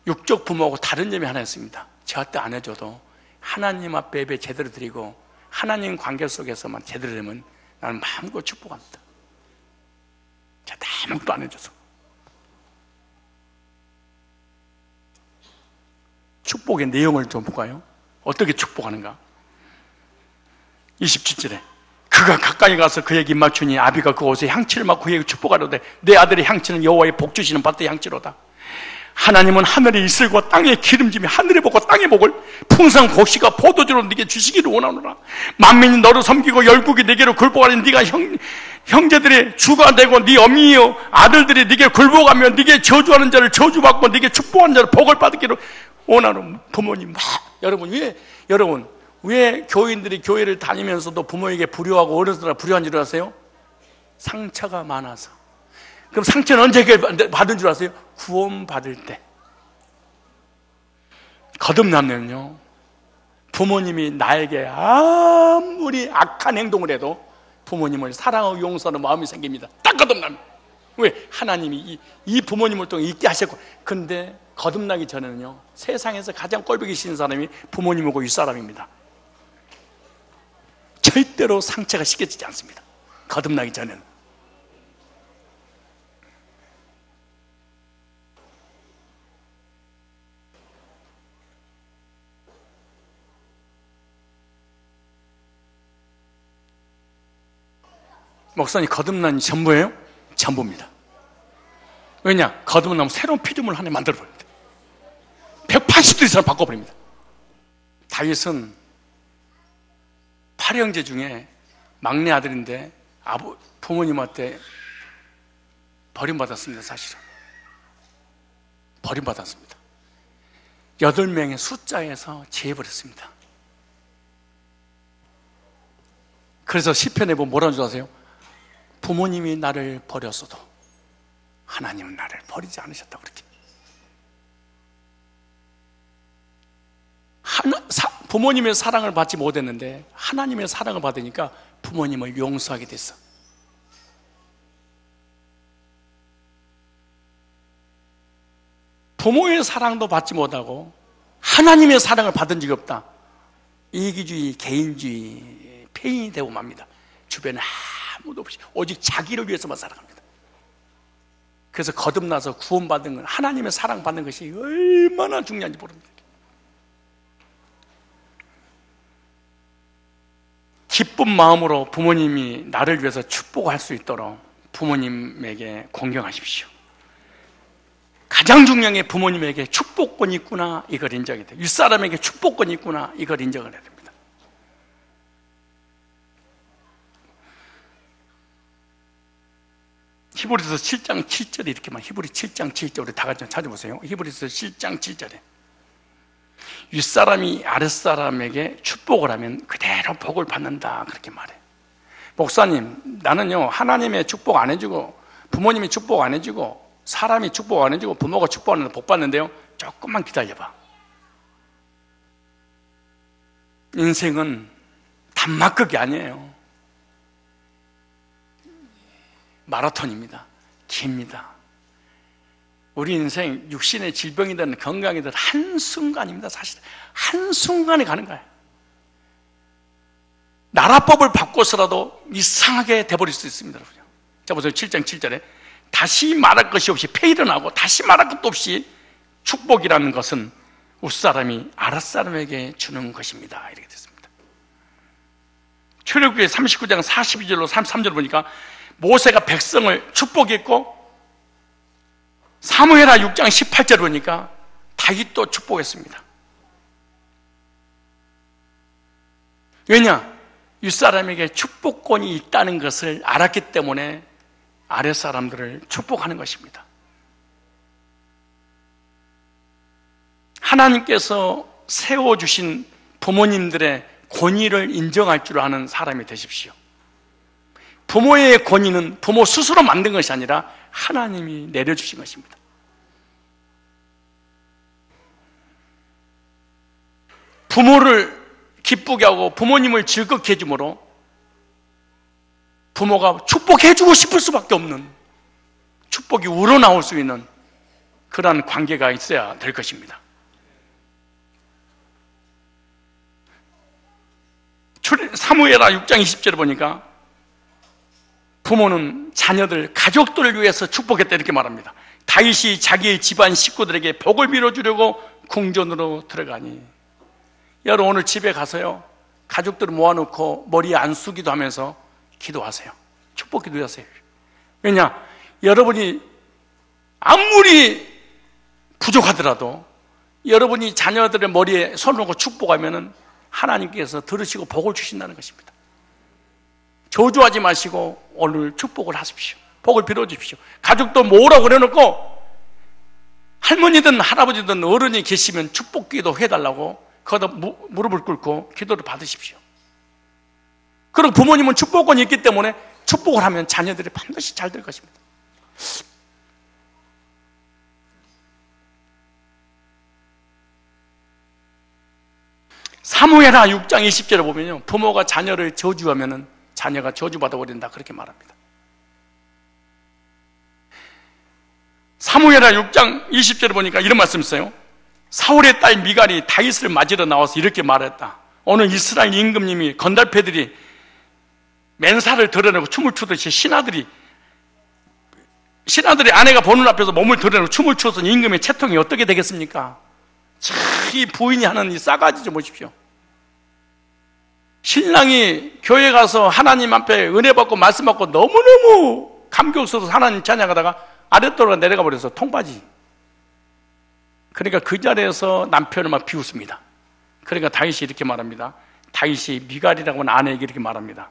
육적 부모하고 다른 점이 하나 있습니다. 저한테 안 해줘도 하나님 앞에 예배 제대로 드리고 하나님 관계 속에서만 제대로 되면 나는 마음껏 축복합니다. 저한테 아무것도 안 해줘서. 축복의 내용을 좀 볼까요? 어떻게 축복하는가? 27절에 그가 가까이 가서 그에게 입 맞추니 아비가 그 옷에 향취를 맡고 그에게 축복하려되 내 아들의 향취는 여호와의 복 주시는 밭의 향취로다. 하나님은 하늘의 이슬과 땅의 기름짐이 하늘의 복과 땅의 복을 풍성 곡식과 포도주로 네게 주시기를 원하노라. 만민이 너를 섬기고 열국이 네게로 굴복하니 네가 형제들의 주가 되고 네 어미여 아들들이 네게 굴복하며 네게 저주하는 자를 저주받고 네게 축복하는 자를 복을 받기로 원하는 부모님. 여러분 왜 교인들이 교회를 다니면서도 부모에게 불효하고 어른들아 불효한 줄 아세요? 상처가 많아서. 그럼 상처는 언제 받은 줄 아세요? 구원받을 때. 거듭나면요, 부모님이 나에게 아무리 악한 행동을 해도 부모님을 사랑하고 용서하는 마음이 생깁니다. 딱 거듭나면. 왜? 하나님이 이 부모님을 통해 있게 하셨고. 근데 거듭나기 전에는요, 세상에서 가장 꼴보기 싫은 사람이 부모님이고 윗사람입니다. 절대로 상처가 씻겨지지 않습니다. 거듭나기 전에는. 목사님, 거듭난 전부예요? 전부입니다. 왜냐? 거듭나면 새로운 피조물을 하나 만들어버립니다. 180도 이상을 바꿔버립니다. 다윗은 8형제 중에 막내 아들인데 부모님한테 버림받았습니다. 사실은 버림받았습니다. 8명의 숫자에서 제해버렸습니다. 그래서 시편에 보면 뭐라는 줄 아세요? 부모님이 나를 버렸어도 하나님은 나를 버리지 않으셨다고. 그렇게 부모님의 사랑을 받지 못했는데 하나님의 사랑을 받으니까 부모님을 용서하게 됐어. 부모의 사랑도 받지 못하고 하나님의 사랑을 받은 적이 없다. 이기주의, 개인주의, 폐인이 되고 맙니다. 주변에 아무도 없이 오직 자기를 위해서만 살아갑니다. 그래서 거듭나서 구원받은 건 하나님의 사랑받는 것이 얼마나 중요한지 모릅니다. 기쁜 마음으로 부모님이 나를 위해서 축복할 수 있도록 부모님에게 공경하십시오. 가장 중요한 게 부모님에게 축복권이 있구나, 이걸 인정해야 돼요. 윗사람에게 축복권이 있구나, 이걸 인정을 해야 됩니다. 히브리서 7장 7절에 이렇게 말, 히브리 7장 7절, 우리 다 같이 찾아보세요. 히브리서 7장 7절에 윗사람이 아랫사람에게 축복을 하면 그대로 복을 받는다, 그렇게 말해. 목사님, 나는요 하나님의 축복 안 해주고 부모님이 축복 안 해주고 사람이 축복 안 해주고 부모가 축복하는데 복 받는데요. 조금만 기다려봐. 인생은 단막극이 아니에요. 마라톤입니다. 깁니다. 우리 인생 육신의 질병이든 건강이든 한순간입니다. 사실 한순간에 가는 거예요. 나라법을 바꿔서라도 이상하게 돼버릴 수 있습니다. 자 보세요. 7장 7절에 다시 말할 것이 없이 폐일어나고 다시 말할 것도 없이 축복이라는 것은 윗사람이 아랫사람에게 주는 것입니다, 이렇게 됐습니다. 출애굽기 39장 42절로 33절 보니까 모세가 백성을 축복했고, 사무엘하 6장 18절 보니까 다윗도 축복했습니다. 왜냐? 윗사람에게 축복권이 있다는 것을 알았기 때문에 아랫사람들을 축복하는 것입니다. 하나님께서 세워주신 부모님들의 권위를 인정할 줄 아는 사람이 되십시오. 부모의 권위는 부모 스스로 만든 것이 아니라 하나님이 내려주신 것입니다. 부모를 기쁘게 하고 부모님을 즐겁게 해주므로 부모가 축복해주고 싶을 수밖에 없는, 축복이 우러나올 수 있는 그러한 관계가 있어야 될 것입니다. 사무엘하 6장 20절을 보니까 부모는 자녀들, 가족들을 위해서 축복했다 이렇게 말합니다. 다윗이 자기의 집안 식구들에게 복을 빌어주려고 궁전으로 들어가니. 여러분 오늘 집에 가서요, 가족들을 모아놓고 머리에 안수기도 하면서 기도하세요. 축복 기도하세요. 왜냐? 여러분이 아무리 부족하더라도 여러분이 자녀들의 머리에 손을 놓고 축복하면은 하나님께서 들으시고 복을 주신다는 것입니다. 저주하지 마시고 오늘 축복을 하십시오. 복을 빌어주십시오. 가족도 모으라고 그래놓고 할머니든 할아버지든 어른이 계시면 축복 기도 해달라고 거기다 무릎을 꿇고 기도를 받으십시오. 그리고 부모님은 축복권이 있기 때문에 축복을 하면 자녀들이 반드시 잘 될 것입니다. 사무엘하 6장 20절에 보면요, 부모가 자녀를 저주하면 자녀가 저주받아 버린다 그렇게 말합니다. 사무엘하 6장 20절에 보니까 이런 말씀이 있어요. 사울의 딸 미갈이 다윗을 맞으러 나와서 이렇게 말했다. 오늘 이스라엘 임금님이 건달패들이 맨살을 드러내고 춤을 추듯이 신하들의 아내가 보는 앞에서 몸을 드러내고 춤을 추어서 임금의 채통이 어떻게 되겠습니까? 참, 이 부인이 하는 이 싸가지 좀 보십시오. 신랑이 교회 가서 하나님 앞에 은혜 받고 말씀 받고 너무너무 감격스러워서 하나님 찬양하다가 아랫도로 내려가 버려서 통바지. 그러니까 그 자리에서 남편을 막 비웃습니다. 그러니까 다윗이 이렇게 말합니다. 다윗이 미갈이라고 하는 아내에게 이렇게 말합니다.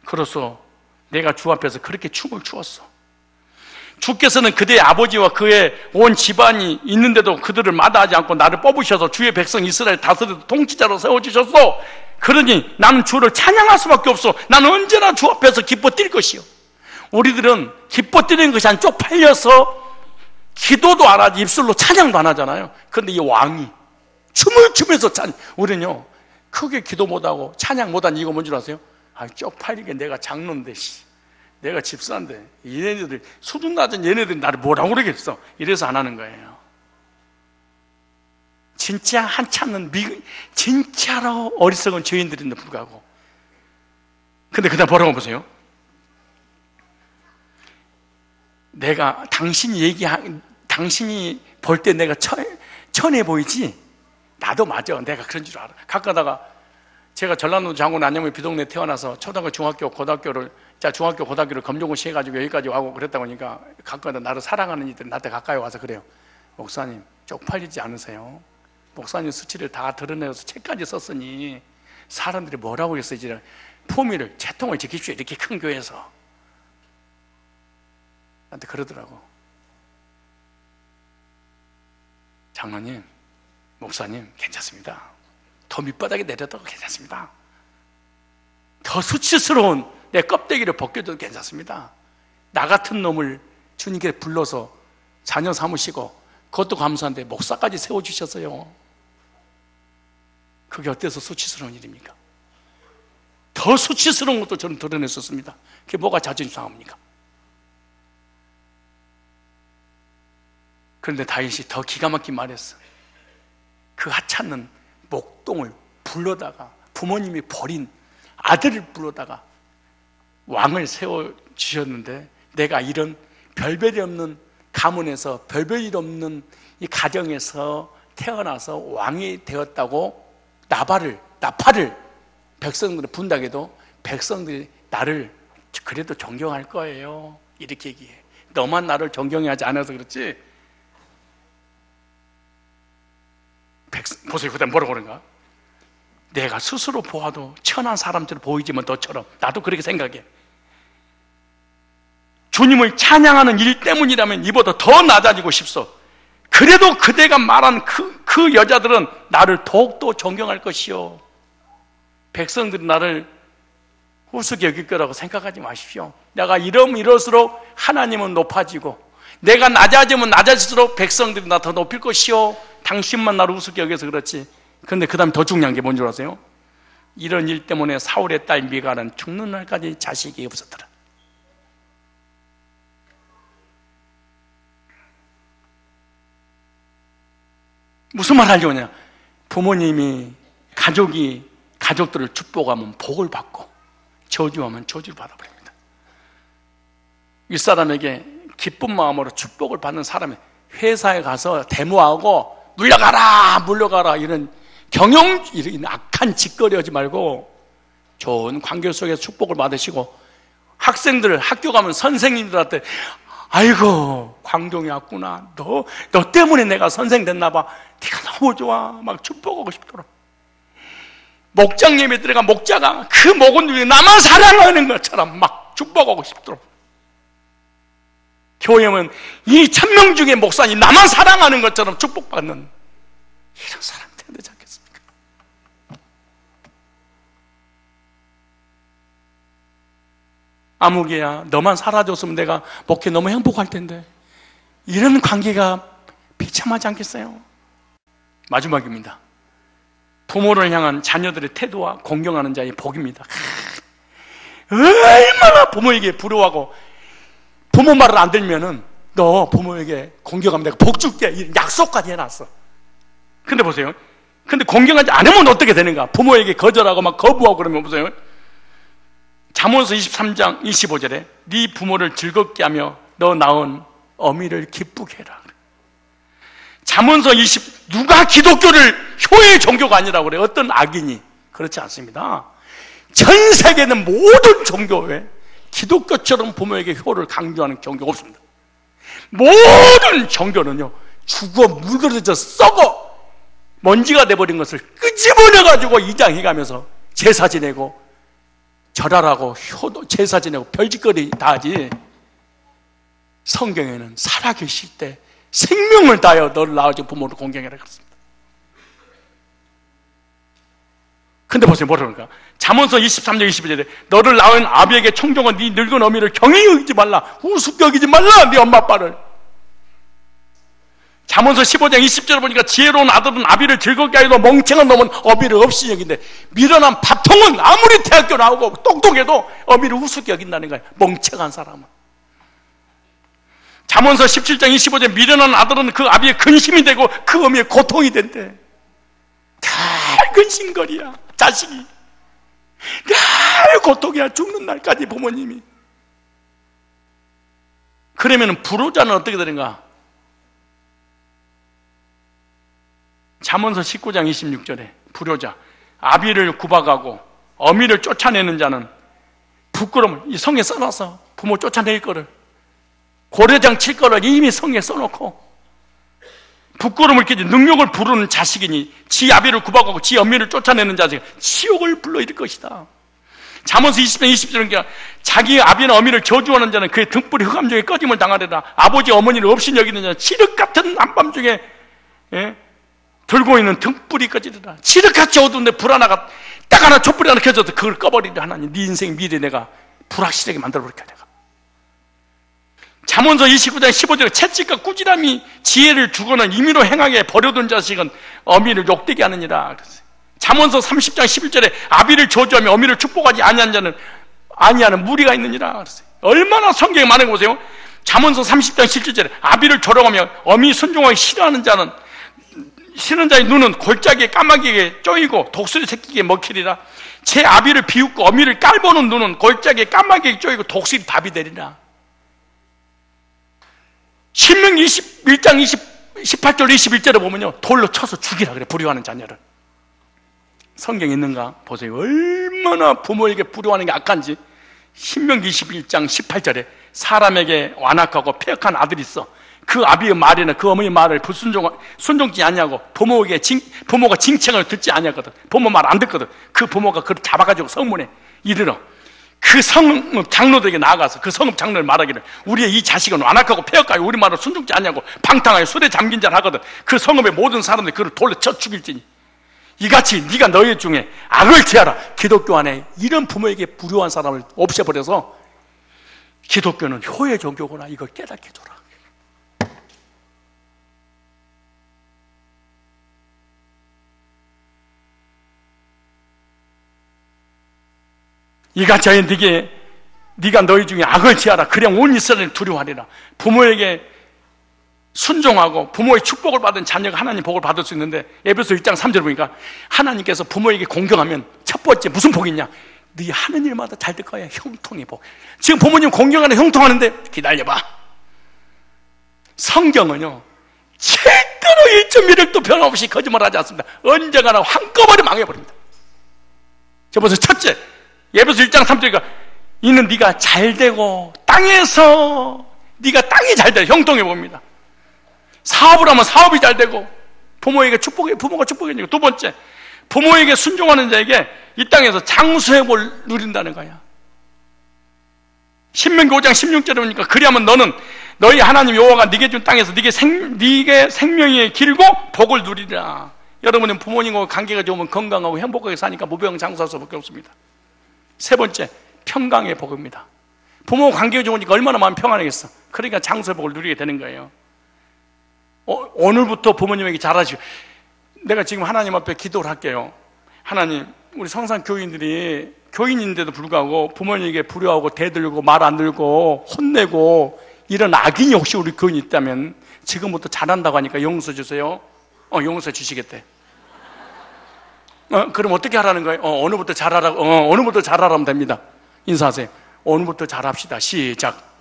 그래서 내가 주 앞에서 그렇게 춤을 추었어. 주께서는 그대의 아버지와 그의 온 집안이 있는데도 그들을 마다하지 않고 나를 뽑으셔서 주의 백성 이스라엘 다스리는 통치자로 세워주셨어. 그러니 나는 주를 찬양할 수밖에 없어. 나는 언제나 주 앞에서 기뻐 뛸 것이요. 우리들은 기뻐 뛰는 것이 아니라 쪽팔려서 기도도 안 하지 입술로 찬양도 안 하잖아요. 그런데 이 왕이 춤을 추면서 우리는요 크게 기도 못하고 찬양 못하는 이거 뭔 줄 아세요? 아, 쪽팔리게 내가 장로인데 내가 집사인데 얘네들 수준 낮은 얘네들이 나를 뭐라고 그러겠어. 이래서 안 하는 거예요. 진짜 한참은 진짜로 어리석은 죄인들인데 불구하고. 근데 그다음 뭐라고 보세요? 내가 당신이 볼 때 내가 천해 보이지? 나도 맞아. 내가 그런 줄 알아. 가끔가다가 제가 전라도 장군 안녕의 비동네 태어나서 초등학교, 중학교, 고등학교를 중학교, 고등학교를 검정고시 해가지고 여기까지 와고 그랬다 보니까 가끔가다 나를 사랑하는 이들이 나한테 가까이 와서 그래요. 목사님 쪽팔리지 않으세요? 목사님 수치를 다 드러내서 책까지 썼으니 사람들이 뭐라고 했어요? 이제 품위를, 채통을 지키십시오. 이렇게 큰 교회에서 나한테 그러더라고. 장로님, 목사님 괜찮습니다. 더 밑바닥에 내려도 괜찮습니다. 더 수치스러운 내 껍데기를 벗겨도 괜찮습니다. 나 같은 놈을 주님께 불러서 자녀 삼으시고 그것도 감사한데 목사까지 세워주셨어요. 그게 어때서 수치스러운 일입니까? 더 수치스러운 것도 저는 드러냈었습니다. 그게 뭐가 자존심 상합니까? 그런데 다윗이 더 기가 막힌 말했어. 그 하찮는 목동을 불러다가 부모님이 버린 아들을 불러다가 왕을 세워주셨는데 내가 이런 별별이 없는 가문에서 별별일 없는 이 가정에서 태어나서 왕이 되었다고 나팔을 백성들을 분다게도 백성들이 나를 그래도 존경할 거예요. 이렇게 얘기해. 너만 나를 존경하지 않아서 그렇지. 보세요. 그다음 뭐라고 그런가? 내가 스스로 보아도 천한 사람처럼 보이지만 너처럼 나도 그렇게 생각해. 주님을 찬양하는 일 때문이라면 이보다 더 낮아지고 싶소. 그래도 그대가 말한 그 여자들은 나를 더욱더 존경할 것이요. 백성들이 나를 우습게 여길 거라고 생각하지 마십시오. 내가 이럴수록 하나님은 높아지고 내가 낮아지면 낮아질수록 백성들이 나 더 높일 것이요. 당신만 나를 우습게 여겨서 그렇지. 그런데 그 다음에 더 중요한 게 뭔 줄 아세요? 이런 일 때문에 사울의 딸 미갈은 죽는 날까지 자식이 없었더라. 무슨 말 하려고 하냐? 부모님이 가족들을 축복하면 복을 받고 저주하면 저주를 받아버립니다. 윗사람에게 기쁜 마음으로 축복을 받는 사람이 회사에 가서 데모하고 물러가라 이런 이런 악한 짓거리 하지 말고 좋은 관계 속에서 축복을 받으시고, 학생들 학교 가면 선생님들한테 아이고 광종이 왔구나, 너 때문에 내가 선생 됐나 봐, 네가 너무 좋아, 막 축복하고 싶도록. 목장님에 들어가 목자가 그 목은 누리 나만 사랑하는 것처럼 막 축복하고 싶도록. 교회는 이 1000명 중에 목사님 나만 사랑하는 것처럼 축복받는 이런 사람 돼야 되지 않겠습니까? 아무개야, 너만 살아줬으면 내가 목회 너무 행복할 텐데, 이런 관계가 비참하지 않겠어요? 마지막입니다. 부모를 향한 자녀들의 태도와 공경하는 자의 복입니다. 얼마나 부모에게 부러워하고, 부모 말을 안 들면은 너 부모에게 공경하면 내가 복 줄게, 이런 약속까지 해놨어. 근데 보세요. 근데 공경하지 않으면 어떻게 되는가? 부모에게 거절하고 막 거부하고 그러면 보세요. 잠언서 23장 25절에 네 부모를 즐겁게 하며 너 낳은 어미를 기쁘게 해라. 잠언서 누가 기독교를 효의 종교가 아니라고 그래요? 어떤 악인이. 그렇지 않습니다. 전 세계는 모든 종교에 기독교처럼 부모에게 효를 강조하는 종교가 없습니다. 모든 종교는요, 죽어 물들어져 썩어 먼지가 돼버린 것을 끄집어내가지고 이장해가면서 제사 지내고 절하라고 효도 제사 지내고 별짓거리 다 하지, 성경에는 살아계실 때 생명을 다하여 너를 낳아준 부모를 공경해라 그랬습니다. 근데 보세요, 뭐라 그러니까? 잠언서 23장 22절에 너를 낳은 아비에게 청종한 네 늙은 어미를 경히 여기지 말라, 우습게 여기지 말라 네 엄마 아빠를. 잠언서 15장 20절에 보니까 지혜로운 아들은 아비를 즐겁게 하여도 멍청한 놈은 어미를 없이 여긴데, 미련한 밥통은 아무리 대학교 나오고 똑똑해도 어미를 우습게 여긴다는 거예요. 멍청한 사람은. 잠언서 17장 25절에 미련한 아들은 그 아비의 근심이 되고 그 어미의 고통이 된대. 다 근심거리야 자식이. 다 고통이야, 죽는 날까지 부모님이. 그러면 불효자는 어떻게 되는가? 잠언서 19장 26절에 불효자, 아비를 구박하고 어미를 쫓아내는 자는 부끄러움을, 이 성에 써놔서 부모 쫓아낼 거를, 고려장 칠 거를 이미 성에 써놓고 부끄러움을 끼치 능력을 부르는 자식이니 지 아비를 구박하고 지 어미를 쫓아내는 자식은 치욕을 불러일으킬 것이다. 잠언서 20장 20절은 자기 아비나 어미를 저주하는 자는 그의 등불이 흑암 중에 꺼짐을 당하리라. 아버지 어머니를 없이 여기는 자는 칠흑 같은 한밤중에 들고 있는 등불이 꺼지리라. 칠흑같이 어두운데 불 하나가 딱 하나 촛불이 하나 켜져도 그걸 꺼버리려. 하나님, 네 인생 미래 내가 불확실하게 만들어버릴까 내가. 잠언서 29장 15절에 채찍과 꾸지람이 지혜를 주거는 임의로 행하게 버려둔 자식은 어미를 욕되게 하느니라. 잠언서 30장 11절에 아비를 저주하며 어미를 축복하지 아니한 자는 아니하는 무리가 있느니라. 얼마나 성경에 많은 거 보세요. 잠언서 30장 17절에 아비를 조롱하며 어미 순종하기 싫어하는 자의 눈은 골짜기에 까마귀에게 쪼이고 독수리 새끼에게 먹히리라. 제 아비를 비웃고 어미를 깔보는 눈은 골짜기에 까마귀에게 쪼이고 독수리 밥이 되리라. 신명기 21장 18절 21절에 보면요, 돌로 쳐서 죽이라 그래, 불효하는 자녀를. 성경에 있는가 보세요. 얼마나 부모에게 불효하는 게 악한지. 신명기 21장 18절에 사람에게 완악하고 폐역한 아들이 있어. 그 아비의 말이나 그 어머니의 말을 순종지 아니하고 부모가 징책을 듣지 아니하거든. 부모 말 안 듣거든. 그 부모가 그를 잡아가지고 성문에 이르러 그 성읍 장로들에게 나아가서 그 성읍 장로를 말하기를 우리의 이 자식은 완악하고 폐역하여 우리 말을 순종지 아니하고 방탕하여 술에 잠긴 자를 하거든. 그 성읍의 모든 사람들이 그를 돌로 쳐 죽일지니 이같이 네가 너희 중에 악을 취하라. 기독교 안에 이런 부모에게 불효한 사람을 없애버려서 기독교는 효의 종교구나, 이걸 깨닫게 해줘라. 이가 저희 네가 너희 중에 악을 지하라. 그래 온 이스라엘을 두려워하리라. 부모에게 순종하고 부모의 축복을 받은 자녀가 하나님 복을 받을 수 있는데, 에베소 1장 3절 보니까 하나님께서 부모에게 공경하면 첫 번째 무슨 복이 있냐? 네 하는 일마다 잘 될 거야. 형통의 복. 지금 부모님 공경하는 형통하는데 기다려봐. 성경은요 절대로 1.1획도 변함없이 거짓말하지 않습니다. 언젠가나 한꺼번에 망해버립니다. 저 보세요. 첫째, 에베소 1장 3절이니까 이는 네가 잘되고 땅에서 네가 땅이 잘되고 형통해 봅니다. 사업을 하면 사업이 잘되고 부모가 축복해 주고, 두 번째, 부모에게 순종하는 자에게 이 땅에서 장수의 복을 누린다는 거야. 신명기 5장 16절에 보니까 그리하면 너는 너희 하나님 여호와가 네게 준 땅에서 네게 생명이 길고 복을 누리리라. 여러분은 부모님과 관계가 좋으면 건강하고 행복하게 사니까 무병장수할 수밖에 없습니다. 세 번째, 평강의 복입니다. 부모 관계가 좋으니까 얼마나 마음 평안하겠어. 그러니까 장수의 복을 누리게 되는 거예요. 오늘부터 부모님에게 잘하시고, 내가 지금 하나님 앞에 기도를 할게요. 하나님, 우리 성산 교인들이 교인인데도 불구하고 부모님에게 불효하고 대들고 말 안 들고 혼내고 이런 악인이 혹시 우리 교인이 있다면 지금부터 잘한다고 하니까 용서 주세요. 용서 주시겠대. 그럼 어떻게 하라는 거예요? 오늘부터 잘하라고. 오늘부터 잘하라면 됩니다. 인사하세요. 오늘부터 잘합시다. 시작.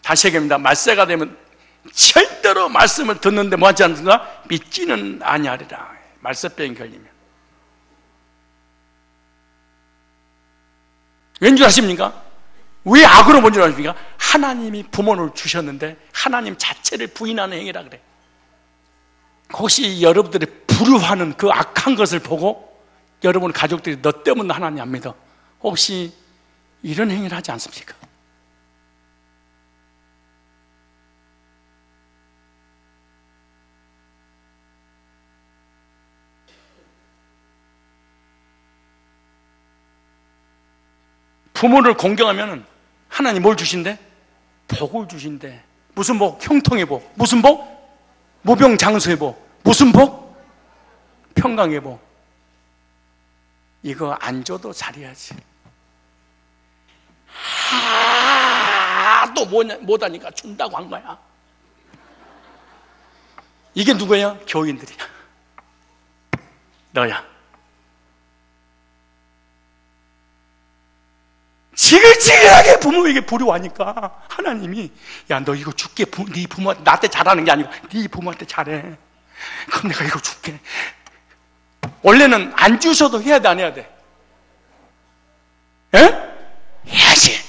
다시 얘기합니다. 말세가 되면 절대로 말씀을 듣는데 뭐하지 않는가? 믿지는 아니하리라. 말세병이 걸리면. 왠줄 아십니까? 왜 악으로 본 줄 아십니까? 하나님이 부모를 주셨는데 하나님 자체를 부인하는 행위라 그래. 혹시 여러분들이 불효하는 그 악한 것을 보고 여러분 가족들이 너 때문에 하나님 안 믿어, 혹시 이런 행위를 하지 않습니까? 부모를 공경하면 하나님 뭘 주신대? 복을 주신대. 무슨 복? 형통의 복. 무슨 복? 무병장수의 복. 무슨 복? 평강의 복. 이거 안 줘도 잘해야지. 또 못하니까 준다고 한 거야. 이게 누구야? 교인들이야. 너야. 지글지글하게 부모에게 불효하니까 하나님이 야, 너 이거 줄게. 네 부모 나한테 잘하는 게 아니고 네 부모한테 잘해. 그럼 내가 이거 줄게. 원래는 안 주셔도 해야 돼, 안 해야 돼? 에? 해야지.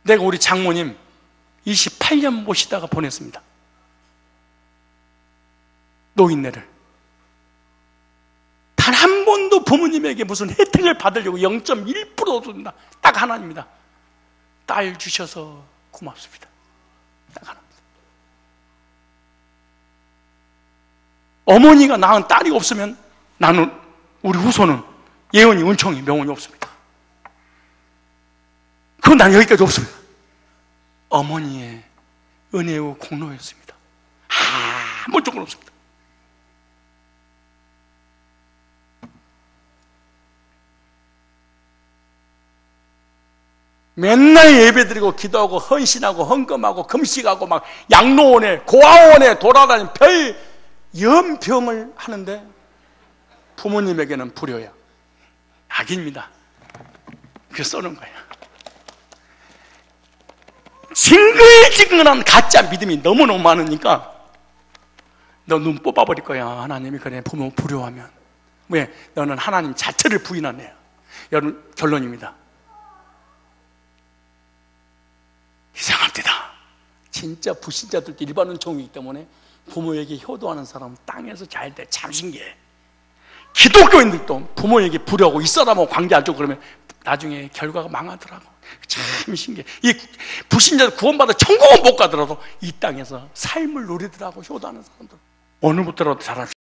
내가 우리 장모님 28년 모시다가 보냈습니다. 노인네를. 단 한 번도 부모님에게 무슨 혜택을 받으려고 0.1%도 준다. 딱 하나입니다. 딸 주셔서 고맙습니다. 딱 하나입니다. 어머니가 낳은 딸이 없으면 나는, 우리 후손은 예언이, 은총이, 명언이 없습니다. 그건 난 여기까지 없습니다. 어머니의 은혜의 공로였습니다. 아무 조건 없습니다. 맨날 예배드리고 기도하고 헌신하고 헌금하고 금식하고 막 양로원에 고아원에 돌아다니는 별 연병을 하는데 부모님에게는 불효야. 악입니다. 그래서 써는 거야. 징글징글한 가짜 믿음이 너무너무 많으니까 너 눈 뽑아버릴 거야. 하나님이 그래 부모 불효하면. 왜? 너는 하나님 자체를 부인한 애야. 여러분, 결론입니다. 이상합니다. 진짜 불신자들도 일반 은총이기 때문에 부모에게 효도하는 사람은 땅에서 잘 돼. 참 신기해. 기독교인들도 부모에게 불효하고 이 사람하고 관계 안 좋고 그러면 나중에 결과가 망하더라고. 참 신기해. 이 불신자들 구원받아 천국은 못 가더라도 이 땅에서 삶을 누리더라고. 효도하는 사람들. 오늘부터라도 잘합시다.